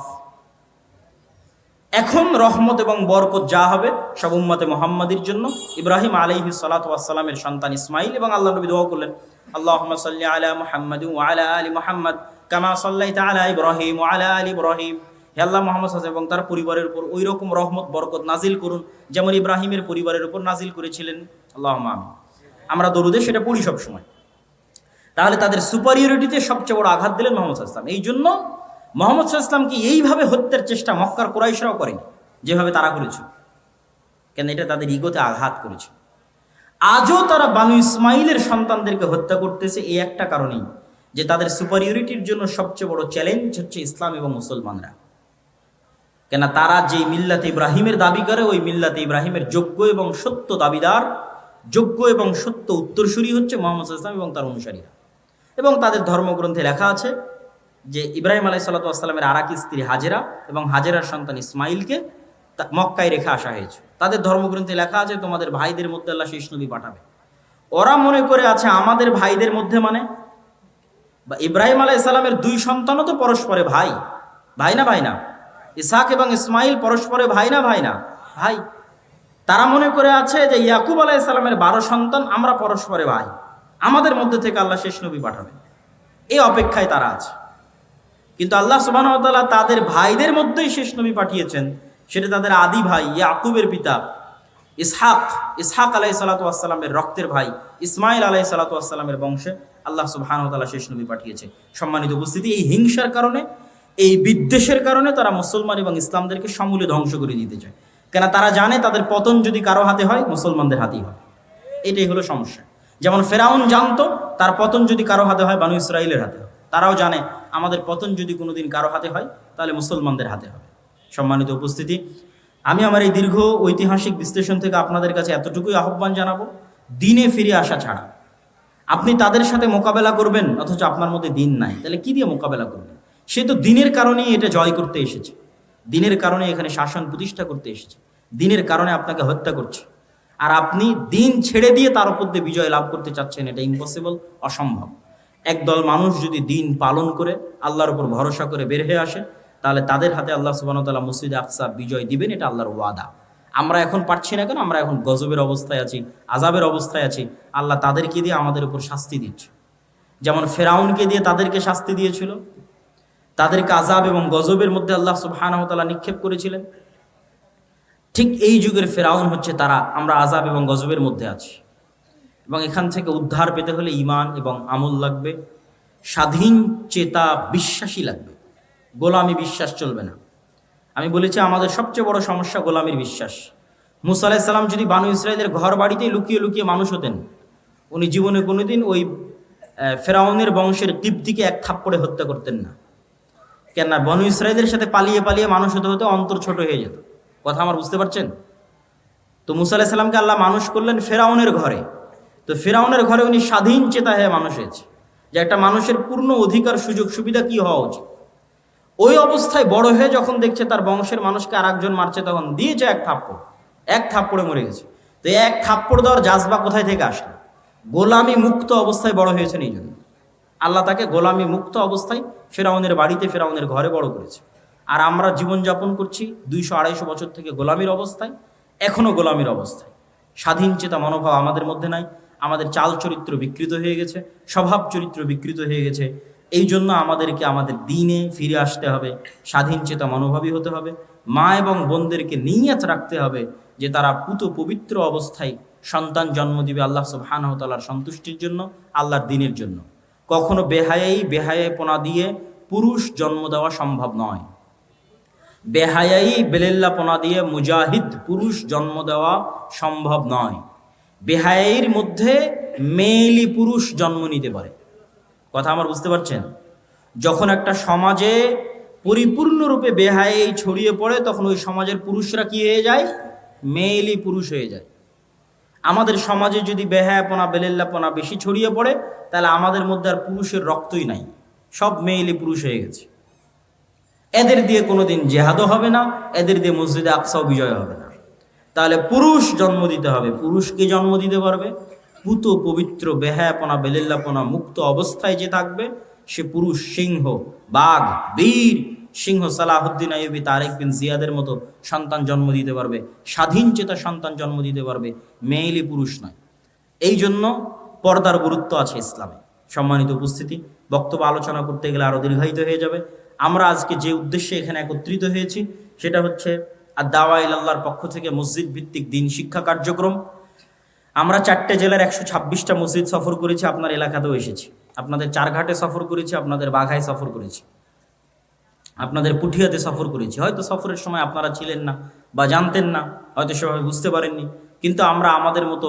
এখন রহমত এবং বরকত যা হবে সব উম্মতে মুহাম্মাদির জন্য। ইব্রাহিম আলাইহিস সালাতু ওয়াস সালামের সন্তান ইসমাইল এবং আল্লাহ নবী দোয়া করলেন আল্লাহুম্মা সাল্লি আলা মুহাম্মাদ ওয়া আলা আলি মুহাম্মাদ কামা সাল্লাইতা আলা ইব্রাহিম ওয়া আলা আলি ইব্রাহিম। হে আল্লাহ, মুহাম্মদ সাল্লাল্লাহু আলাইহি ওয়াসাল্লাম এবং তার পরিবারের উপর ওই রকম রহমত বরকত নাজিল করুন যেমন ইব্রাহিমের পরিবারের উপর নাজিল করেছিলেন। আল্লাহুম্মা আমিন। আমরা দরুদে সেটা পড়ি সব সময়। তাহলে তাদের সুপারিয়রিটিতে সবচেয়ে বড় আঘাত দিলেন মুহাম্মদ সাল্লাল্লাহু আলাইহি ওয়াসাল্লাম। এই জন্য মুহাম্মদ সাল্লাল্লাহু আলাইহি ওয়াসাল্লামকে এইভাবে হত্যার চেষ্টা মক্কার কুরাইশরাও করেনি যেভাবে তারা করেছিল, কেন এটা তাদের ইগোতে আঘাত করেছে। আজও তারা বানু ইসমাইলের সন্তানদেরকে হত্যা করতেছে এই একটা কারণেই, যে তাদের সুপারিয়রিটির জন্য সবচেয়ে বড় চ্যালেঞ্জ হচ্ছে ইসলাম এবং মুসলমানরা। কেন তারা যে মিল্লাতে ইব্রাহিমের দাবি করে ওই মিল্লাতে ইব্রাহিমের যোগ্য এবং সত্য দাবিদার, যোগ্য এবং সত্য উত্তরসূরি হচ্ছে মুহাম্মদ সাল্লাল্লাহু আলাইহি ওয়াসাল্লাম এবং তার অনুসারীরা। এবং তাদের ধর্মগ্রন্থে লেখা আছে যে ইব্রাহিম আলাইহিস সালাতু ওয়াস সালামের আরেক স্ত্রী হাজেরা এবং হাজেরার সন্তান ইসমাইলকে মক্কায় রেখে আসা হয়েছে। তাদের ধর্মগ্রন্থে লেখা আছে তোমাদের ভাইদের মধ্যে আল্লাহ শেষ নবী পাঠাবে। ওরা মনে করে আছে আমাদের ভাইদের মধ্যে মানে বা ইব্রাহিম আলাইহিস সালামের দুই সন্তানও তো পরস্পরে ভাই, ভাই না ভাই না? ইসহাক এবং ইসমাইল পরস্পরে ভাই না ভাই না? ভাই। তারা মনে করে আছে যে ইয়াকুব আলাইহিস সালামের 12 সন্তান, আমরা পরস্পরে ভাই, আমাদের মধ্যে থেকে আল্লাহ শেষ নবী পাঠাবে, এই অপেক্ষায় তারা আছে। কিন্তু আল্লাহ সুবহানাহু ওয়া তাআলা তাদের ভাইদের মধ্যেই শেষ নবী পাঠিয়েছেন, সেটা তাদের আদি ভাই ইয়াকুবের পিতা ইসহাক আলাইহিস সালাতু ওয়াস সালামের রক্তের ভাই ইসমাইল আলাইহিস সালাতু ওয়াস সালামের বংশে আল্লাহ সুবহানাহু ওয়া তাআলা শেষ নবী পাঠিয়েছে। সম্মানিত উপস্থিতি, এই হিংসার কারণে, এই বিদ্বেষের কারণে তারা মুসলমান এবং ইসলামদেরকে সমূলে ধ্বংস করে দিতে চায়। কেন তারা জানে তাদের পতন যদি কারো হাতে হয় মুসলমানদের হাতেই হয়। এটাই হলো সমস্যা। যেমন ফেরাউন জানতো তার পতন যদি কারো হাতে হয় বানু ইসরাইলের হাতে হয়, তারাও জানে আমাদের পতন যদি কোনোদিন কারো হাতে হয় তাহলে মুসলমানদের হাতে হবে। সম্মানিত উপস্থিতি, আমি আমার এই দীর্ঘ ঐতিহাসিক বিশ্লেষণ থেকে আপনাদের কাছে এতটুকুই আহ্বান জানাবো, দিনে ফিরে আসা ছাড়া আপনি তাদের সাথে মোকাবেলা করবেন অথচ আপনার মধ্যে দিন নাই, তাহলে কি দিয়ে মোকাবেলা করবেন? সে তো দিনের কারণেই এটা জয় করতে এসেছে, দিনের কারণে এখানে শাসন প্রতিষ্ঠা করতে এসেছে, দিনের কারণে আপনাকে হত্যা করছে। আর আপনি দিন ছেড়ে দিয়ে তার উপর দিয়ে বিজয় লাভ করতে চাচ্ছেন, এটা ইম্পসিবল, অসম্ভব। একদল মানুষ যদি দিন পালন করে আল্লাহর উপর ভরসা করে বের হয়ে আসে তাহলে তাদের হাতে আল্লাহ সুবহানাহু ওয়া তাআলা মসজিদে আকসা বিজয় দিবেন, এটা আল্লাহর ওয়াদা। আমরা এখন পারছি না কেন? আমরা এখন গজবের অবস্থায় আছি, আযাবের অবস্থায় আছি। আল্লাহ তাদেরকে দিয়ে আমাদের উপর শাস্তি দিচ্ছে। যেমন ফেরাউনকে দিয়ে তাদেরকে শাস্তি দিয়েছিল, তাদেরকে আযাব এবং গজবের মধ্যে আল্লাহ সুবহানাহু ওয়া তাআলা নিক্ষেপ করেছিলেন। ঠিক এই যুগের ফেরাউন হচ্ছে তারা। আমরা আযাব এবং গজবের মধ্যে আছি এবং এখান থেকে উদ্ধার পেতে হলে ঈমান এবং আমল লাগবে, স্বাধীন চেতা বিশ্বাসী লাগবে, গোলামি বিশ্বাস চলবে না। আমি বলেছি আমাদের সবচেয়ে বড় সমস্যা গোলামির বিশ্বাস। মুসা আলাইহিস সালাম যদি বানু ইসরাইলের ঘর বাড়িতেই লুকিয়ে লুকিয়ে মানুষ হতেন, উনি জীবনে কোনোদিন ওই ফেরাউনের বংশের কিবতীকে এক থাপ্পড়ে হত্যা করতেন না। কেন না? বানু ইসরাইলের সাথে পালিয়ে পালিয়ে মানুষ হতে হতে অন্তর ছোট হয়ে যেত। কথা আমার বুঝতে পারছেন? তো মুসা আলাইহিস সালামকে আল্লাহ মানুষ করলেন ফেরাউনের ঘরে। তো ফেরাউনের ঘরে উনি স্বাধীন চেতা হয়ে মানুষ হয়েছে, যে একটা মানুষের পূর্ণ অধিকার সুযোগ সুবিধা কি হওয়া উচিত। ওই অবস্থায় বড় হয়ে যখন দেখছে তার বংশের মানুষকে আর একজন মারছে, তখন দিয়েছে এক থাপ্পড়ে মরে গেছে। তো এক থাপ্পড় দেওয়ার জাজবা কোথায় থেকে আসলো? গোলামি মুক্ত অবস্থায় বড় হয়েছেন, এই জন্য আল্লাহ তাকে গোলামি মুক্ত অবস্থায় ফেরাউনের বাড়িতে, ফেরাউনের ঘরে বড় করেছে। আর আমরা জীবনযাপন করছি 200-250 বছর থেকে গোলামির অবস্থায়, এখনো গোলামির অবস্থায়। স্বাধীন চেতা মনোভাব আমাদের মধ্যে নাই। আমাদের চাল চরিত্র বিকৃত হয়ে গেছে, স্বভাব চরিত্র বিকৃত হয়ে গেছে। এই জন্য আমাদেরকে আমাদের দিনে ফিরে আসতে হবে, স্বাধীন চেতা মনোভাবী হতে হবে। মা এবং বোনদেরকে নিয়ত রাখতে হবে যে তারা পুত পবিত্র অবস্থায় সন্তান জন্ম দিবে আল্লাহ সুবহানাহু ওয়া তাআলার সন্তুষ্টির জন্য, আল্লাহর দ্বীনের জন্য। কখনো বেহায়াপনা দিয়ে পুরুষ জন্ম দেওয়া সম্ভব নয়। বেলেল্লাপনা দিয়ে মুজাহিদ পুরুষ জন্ম দেওয়া সম্ভব নয়। বেহায়াইর মধ্যে মেয়েলি পুরুষ জন্ম নিতে পারে। কথা আমার বুঝতে পারছেন? যখন একটা সমাজে পরিপূর্ণরূপে বেহায়াই ছড়িয়ে পড়ে তখন ওই সমাজের পুরুষরা কি হয়ে যায়? মেয়েলি পুরুষ হয়ে যায়। আমাদের সমাজে যদি বেহায়াপনা বেলেল্লাপনা বেশি ছড়িয়ে পড়ে তাহলে আমাদের মধ্যে আর পুরুষের রক্তই নাই, সব মেয়েলি পুরুষ হয়ে গেছে। এদের দিয়ে কোনোদিন জেহাদও হবে না, এদের দিয়ে মসজিদে আকসাও বিজয় হবে না। তাহলে পুরুষ জন্ম দিতে হবে। পুরুষকে জন্ম দিতে পারবে পুত পবিত্র বেহায়াপনা বেলেল্লাপনা মুক্ত অবস্থায় যে থাকবে সে পুরুষ, সিংহ, বাঘ, বীর সিংহ সালাহুদ্দিন আইয়ুবী, তারেক বিন জিয়াদের মতো সন্তান জন্ম দিতে পারবে, স্বাধীন চেতা সন্তান জন্ম দিতে পারবে, মেয়েলি পুরুষ নয়। এই জন্য পর্দার গুরুত্ব আছে ইসলামে। সম্মানিত উপস্থিতি, বক্তব্য আলোচনা করতে গেলে আরও দীর্ঘায়িত হয়ে যাবে। আমরা আজকে যে উদ্দেশ্যে এখানে একত্রিত হয়েছি সেটা হচ্ছে দাওয়া ইলাল্লাহর পক্ষ থেকে মসজিদ ভিত্তিক দিন শিক্ষা কার্যক্রম। আমরা 4টে জেলার 126টা মসজিদ সফর করেছি, আপনার এলাকাতেও এসেছি। আপনাদের চারঘাটে সফর করেছি, আপনাদের বাঘায় সফর করেছি, আপনাদের পুঠিয়াতে সফর করেছি। হয়তো সফরের সময় আপনারা ছিলেন না বা জানতেন না, হয়তো সেভাবে বুঝতে পারেননি, কিন্তু আমরা আমাদের মতো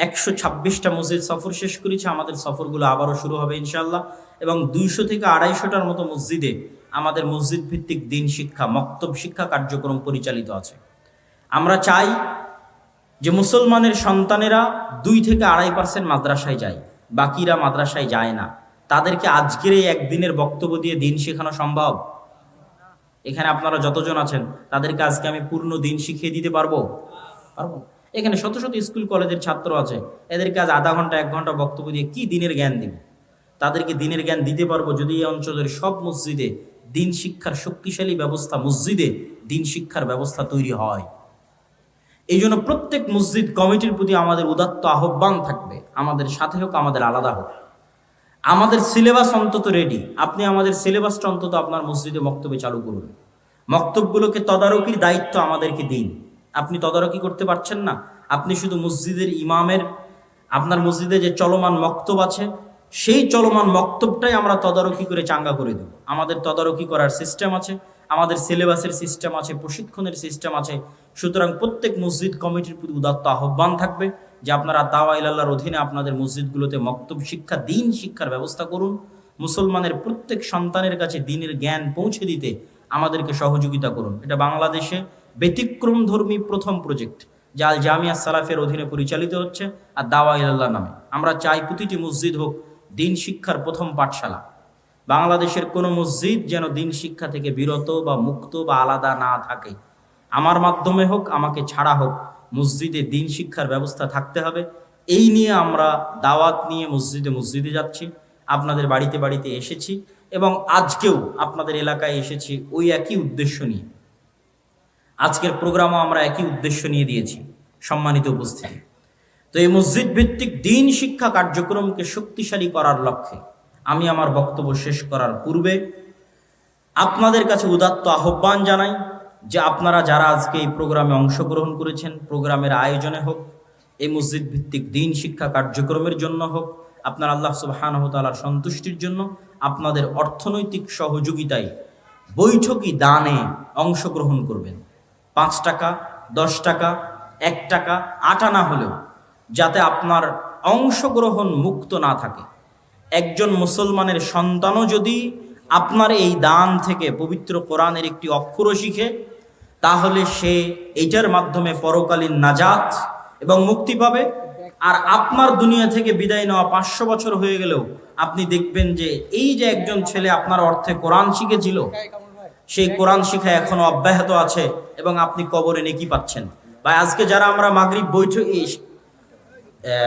126টা মসজিদ সফর শেষ করেছি। আমাদের সফরগুলো আবারও শুরু হবে ইনশাআল্লাহ, এবং 200 থেকে 250টার মতো মসজিদে আমাদের মসজিদ ভিত্তিক দিন শিক্ষা, মক্তব শিক্ষা কার্যক্রম পরিচালিত আছে। আমরা চাই যে মুসলমানের সন্তানেরা 2 থেকে 2.5% মাদ্রাসায় যায়, বাকিরা মাদ্রাসায় যায় না। তাদেরকে আজকের এই একদিনের বক্তব্য দিয়ে দিন শেখানো সম্ভব? এখানে আপনারা যতজন আছেন তাদেরকে আজকে আমি পূর্ণ দিন শিখিয়ে দিতে পারবো? এখানে শত শত স্কুল কলেজের ছাত্র আছে, এদেরকে আজ আধা ঘন্টা 1 ঘন্টা বক্তব্য দিয়ে কি দিনের জ্ঞান দিব? তাদেরকে দিনের জ্ঞান দিতে পারবো যদি এই অঞ্চলের সব মসজিদে দিন শিক্ষার শক্তিশালী ব্যবস্থা, মসজিদে দিন শিক্ষার ব্যবস্থা তৈরি হয়। এই জন্য প্রত্যেক মসজিদ কমিটির প্রতি আমাদের উদাত্ত আহ্বান থাকবে, আমাদের সাথে হোক, আমাদের আলাদা হোক, আমাদের সিলেবাস অন্তত রেডি। আপনি আমাদের সিলেবাসটা অন্তত আপনার মসজিদে মক্তবে চালু করুন। মক্তবগুলোকে তদারকির দায়িত্ব আমাদেরকে দিন। আপনি তদারকি করতে পারছেন না, আপনি শুধু মসজিদের ইমামের, আপনার মসজিদে যে চলমান মক্তব আছে সেই চলমান মক্তবটাই আমরা তদারকি করে চাঙ্গা করে দেব। আমাদের তদারকি করার সিস্টেম আছে, আমাদের সিলেবাসের সিস্টেম আছে, প্রশিক্ষণের সিস্টেম আছে। সুতরাং প্রত্যেক মসজিদ কমিটির প্রতি উদাত্ত আহ্বান থাকবে যে আপনারা দাওয়া ইলাল্লাহর অধীনে আপনাদের মসজিদগুলোতে মক্তব শিক্ষা, দিন শিক্ষার ব্যবস্থা করুন। মুসলমানের প্রত্যেক সন্তানের কাছে দিনের জ্ঞান পৌঁছে দিতে আমাদেরকে সহযোগিতা করুন। এটা বাংলাদেশে ব্যতিক্রমধর্মী প্রথম প্রজেক্ট যা আল জামিয়া সালাফের অধীনে পরিচালিত হচ্ছে, আর দাওয়া ইলাল্লাহ নামে। আমরা চাই প্রতিটি মসজিদ হোক দিন শিক্ষার প্রথম পাঠশালা। বাংলাদেশের কোনো মসজিদ যেন দিন শিক্ষা থেকে বিরত বা মুক্ত বা আলাদা না থাকে। আমার মাধ্যমে হোক, আমাকে ছাড়া হোক, মসজিদে দিন শিক্ষার ব্যবস্থা থাকতে হবে। এই নিয়ে আমরা দাওয়াত নিয়ে মসজিদে মসজিদে যাচ্ছি, আপনাদের বাড়িতে বাড়িতে এসেছি, এবং আজকেও আপনাদের এলাকায় এসেছি ওই একই উদ্দেশ্য নিয়ে। আজকের প্রোগ্রামও আমরা একই উদ্দেশ্য নিয়ে দিয়েছি। সম্মানিত উপস্থিতি, তো এই মসজিদ ভিত্তিক দিন শিক্ষা কার্যক্রমকে শক্তিশালী করার লক্ষ্যে আমি আমার বক্তব্য শেষ করার পূর্বে আপনাদের কাছে উদাত্ত আহ্বান জানাই যে আপনারা যারা আজকে এই প্রোগ্রামে অংশগ্রহণ করেছেন, প্রোগ্রামের আয়োজনে হোক, এই মসজিদ ভিত্তিক দিন শিক্ষা কার্যক্রমের জন্য হোক, আপনার আল্লাহ সুবহানাহু ওয়া তাআলার সন্তুষ্টির জন্য আপনাদের অর্থনৈতিক সহযোগিতায় বৈঠকি দানে অংশগ্রহণ করবেন। 5 টাকা, 10 টাকা, 1 টাকা, 8 আনা হলেও যাতে আপনার অংশগ্রহণ মুক্ত না থাকে। একজন মুসলমানের সন্তানও যদি আপনার এই দান থেকে পবিত্র কোরআনের একটি অক্ষরও শিখে, তাহলে সে এইটার মাধ্যমে পরকালীন নাজাত এবং মুক্তি পাবে। আর আপনার দুনিয়া থেকে বিদায় নেওয়া 500 বছর হয়ে গেলেও আপনি দেখবেন যে এই যে একজন ছেলে আপনার অর্থে কোরআন শিখেছিল, সেই কোরআন শিক্ষা এখনো অব্যাহত আছে এবং আপনি কবরে নেকি পাচ্ছেন। বা আজকে যারা আমরা মাগরিব বৈঠক,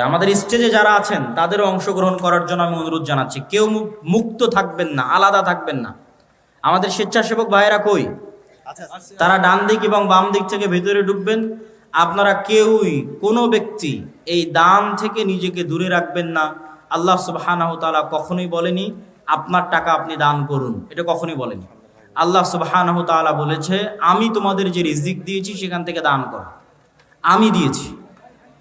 আমাদের স্টেজে যারা আছেন তাদেরও অংশগ্রহণ করার জন্য আমি অনুরোধ জানাচ্ছি। কেউ মুক্ত থাকবেন না, আলাদা থাকবেন না। আমাদের স্বেচ্ছাসেবক ভাইয়েরা কই? তারা ডান দিক এবং বাম দিক থেকে ভেতরে ঢুকবেন। আপনারা কেউই, কোনো ব্যক্তি এই দান থেকে নিজেকে দূরে রাখবেন না। আল্লাহ সুবহানাহু ওয়া তাআলা কখনোই বলেনি আপনার টাকা আপনি দান করুন, এটা কখনোই বলেনি। আল্লাহ সুবহানাহু ওয়া তাআলা বলেছে আমি তোমাদের যে রিজিক দিয়েছি সেখান থেকে দান করো, আমি দিয়েছি।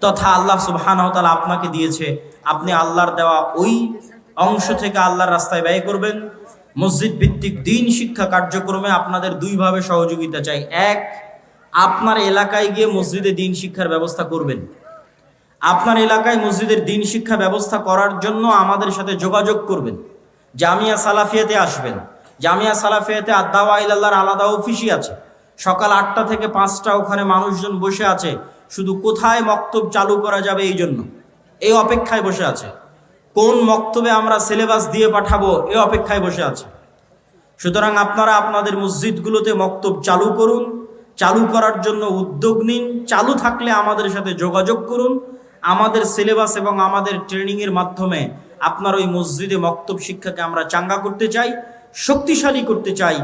তথা আল্লাহ সুবহানাহু ওয়া তাআলা আপনাকে দিয়েছে, আপনি আল্লাহর দেওয়া ওই অংশ থেকে আল্লাহর রাস্তায় ব্যয় করবেন। মসজিদ ভিত্তিক দিন শিক্ষা কার্যক্রমে আপনাদের 2 ভাবে সহযোগিতা চাই। 1, আপনার এলাকায় গিয়ে মসজিদে দিন শিক্ষার ব্যবস্থা করবেন। আপনার এলাকায় মসজিদের দিন শিক্ষা ব্যবস্থা করার জন্য আমাদের সাথে যোগাযোগ করবেন। জামিয়া সালাফিয়াতে আসবেন। জামিয়া সালাফিয়াতে আদ-দাওয়া ইলাল্লাহর আলাদা অফিসই আছে। সকাল 8টা থেকে 5টা ওখানে মানুষজন বসে আছে, শুধু কোথায় মক্তব চালু করা যাবে এই জন্য, এই অপেক্ষায় বসে আছে। কোন মক্তবে আমরা সিলেবাস দিয়ে পাঠাবো এই অপেক্ষায় বসে আছে। সুতরাং আপনারা আপনাদের মসজিদগুলোতে মক্তব চালু করুন, চালু করার জন্য উদ্যোগ নিন। চালু থাকলে আমাদের সাথে যোগাযোগ করুন। আমাদের সিলেবাস এবং আমাদের ট্রেনিংয়ের মাধ্যমে আপনার ওই মসজিদে মক্তব শিক্ষাকে আমরা চাঙ্গা করতে চাই, শক্তিশালী করতে চাই।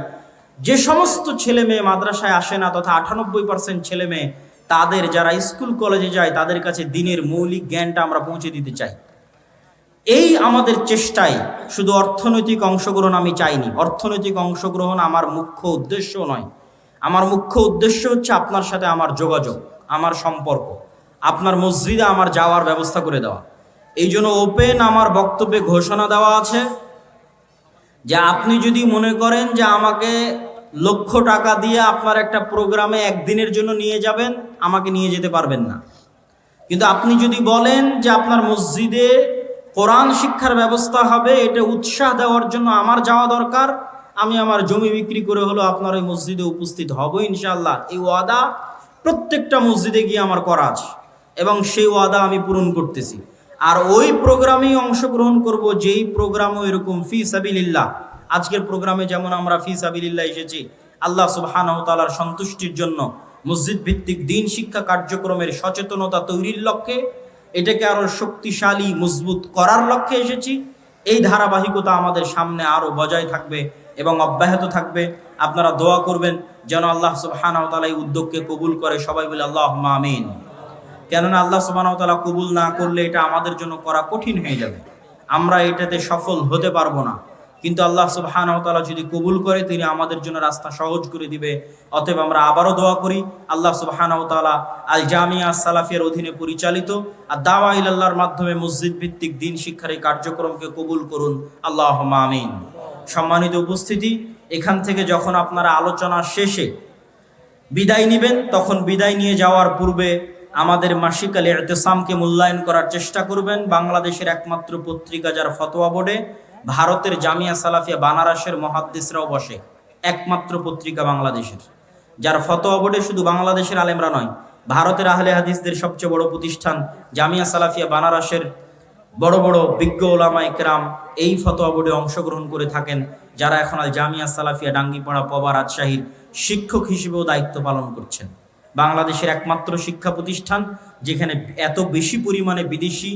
যে সমস্ত ছেলে মেয়ে মাদ্রাসায় আসে না, তথা 98% ছেলে মেয়ে, তাদের যারা স্কুল কলেজে যায় তাদের কাছে দিনের মৌলিক জ্ঞানটা আমরা পৌঁছে দিতে চাই। এই আমাদের চেষ্টায় শুধু অর্থনৈতিক অংশগ্রহণ আমি চাইনি, অর্থনৈতিক অংশগ্রহণ আমার মুখ্য উদ্দেশ্য নয়। আমার মুখ্য উদ্দেশ্য হচ্ছে আপনার সাথে আমার যোগাযোগ, আমার সম্পর্ক, আপনার মসজিদে আমার যাওয়ার ব্যবস্থা করে দেওয়া। এই জন্য ওপেন আমার বক্তব্যে ঘোষণা দেওয়া আছে যে আপনি যদি মনে করেন যে আমাকে লক্ষ টাকা দিয়ে আপনার একটা প্রোগ্রামে একদিনের জন্য নিয়ে যাবেন, আমাকে নিয়ে যেতে পারবেন না। কিন্তু আপনি যদি বলেন যে আপনার মসজিদে কোরআন শিক্ষার ব্যবস্থা হবে, এটা উৎসাহ দেওয়ার জন্য আমার যাওয়া দরকার, আমি আমার জমি বিক্রি করে হলো আপনার ওই মসজিদে উপস্থিত হব ইনশাআল্লাহ। এই ওয়াদা প্রত্যেকটা মসজিদে গিয়ে আমার করা আছে এবং সেই ওয়াদা আমি পূরণ করতেছি। আর ওই প্রোগ্রামেই অংশগ্রহণ করব যেই প্রোগ্রামও এরকম ফি সাবিলিল্লাহ। আজকের প্রোগ্রামে যেমন আমরা ফি সাবিলিল্লাহ এসেছি আল্লাহ সুবহানাহু ওয়া তাআলার সন্তুষ্টির জন্য, মসজিদ ভিত্তিক দ্বীন শিক্ষা কার্যক্রমের সচেতনতা তৈরির লক্ষ্যে, এটাকে আরো শক্তিশালী মজবুত করার লক্ষ্যে এসেছি। এই ধারাবাহিকতা আমাদের সামনে আরো বজায় থাকবে এবং অব্যাহত থাকবে। আপনারা দোয়া করবেন যেন আল্লাহ সুবহানাহু ওয়া তাআলা এই উদ্যোগকে কবুল করে। সবাই বলে আল্লাহুম্মা আমিন। কেননা আল্লাহ সুবহানাহু ওয়া তাআলা কবুল না করলে এটা আমাদের জন্য করা কঠিন হয়ে যাবে, আমরা এটাতে সফল হতে পারবো না। কিন্তু আল্লাহ সুবহানাহু ওয়া তাআলা যদি কবুল করে তিনি আমাদের জন্য রাস্তা সহজ করে দিবে। অতএব আমরা আবারও দোয়া করি আল্লাহ সুবহানাহু ওয়া তাআলা আল জামিয়া সালাফিয়ার অধীনে পরিচালিত আর দাওয়া ইলাল্লাহর মাধ্যমে মসজিদ ভিত্তিক দ্বীন শিক্ষার এই কার্যক্রমকে কবুল করুন, আল্লাহুম্মা আমিন। সম্মানিত উপস্থিতি, এখান থেকে যখন আপনারা আলোচনা শেষে বিদায় নেবেন, তখন বিদায় নিয়ে যাওয়ার পূর্বে আমাদের মাসিক আল ইতিসামকে মূল্যায়ন করার চেষ্টা করবেন। বাংলাদেশের একমাত্র পত্রিকা যার ফতোয়া বোর্ডে ভারতের জামিয়া সালাফিয়া বানারসের মুহাদ্দিসরাও বসে, একমাত্র পত্রিকা বাংলাদেশের যার ফতোয়া বোর্ডে শুধু বাংলাদেশের আলেমরা নয়, ভারতের আহলে হাদিসদের সবচেয়ে বড় প্রতিষ্ঠান জামিয়া সালাফিয়া বানারসের বড় বড় বিজ্ঞ ওলামায়ে কেরাম এই ফতোয়া বোর্ডে অংশগ্রহণ করে থাকেন, যারা এখন আল জামিয়া সালাফিয়া ডাঙ্গিপাড়া পবা রাজশাহীর শিক্ষক হিসেবেও দায়িত্ব পালন করছেন। বাংলাদেশের একমাত্র শিক্ষা প্রতিষ্ঠান যেখানে এত বেশি পরিমাণে বিদেশি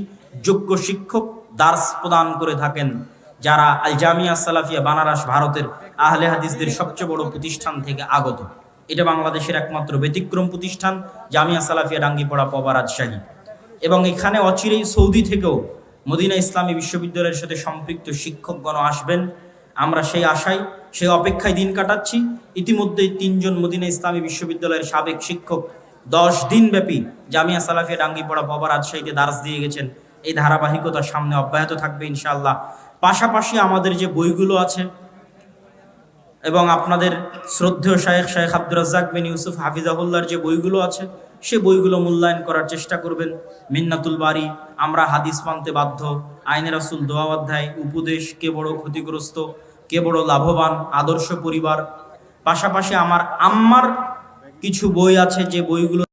যোগ্য শিক্ষক দার্স প্রদান করে থাকেন, যারা আল জামিয়া সালাফিয়া বানারস ভারতের আহলে হাদিসদের সবচেয়ে বড় প্রতিষ্ঠান থেকে আগত। এটা বাংলাদেশের একমাত্র ব্যতিক্রম প্রতিষ্ঠান জামিয়া সালাফিয়া ডাঙ্গিপাড়া পবা রাজশাহী। এবং এখানে অচিরেই সৌদি থেকেও মদিনা ইসলামী বিশ্ববিদ্যালয়ের সাথে সম্পৃক্ত শিক্ষকগণ আসবেন। আমরা সেই আশায়, সেই অপেক্ষায় দিন কাটাচ্ছি। ইতিমধ্যেই 3 জন মদিনা ইসলামী বিশ্ববিদ্যালয়ের সাবেক শিক্ষক 10 দিন ব্যাপী জামিয়া সালাফিয়া ডাঙ্গিপাড়া পবা রাজশাহীতে দার্স দিয়ে গেছেন। এই ধারাবাহিকতা সামনে অব্যাহত থাকবে ইনশাআল্লাহ। পাশাপাশি আমাদের যে বইগুলো আছে এবং আপনাদের শ্রদ্ধেয় শায়েখ আব্দুর রাজ্জাক বিন ইউসুফ হাফিজাহুল্লাহর যে বইগুলো আছে, সে বইগুলো মূল্যায়ন করার চেষ্টা করবেন। মিন্নাতুল বারি, আমরা হাদিস মানতে বাধ্য, আইনে রাসূল দোয়া অধ্যায়, উপদেশ, কে বড় ক্ষতিগ্রস্ত, কে বড় লাভবান, আদর্শ পরিবার। পাশাপাশি আমার আম্মার কিছু বই আছে যে বইগুলো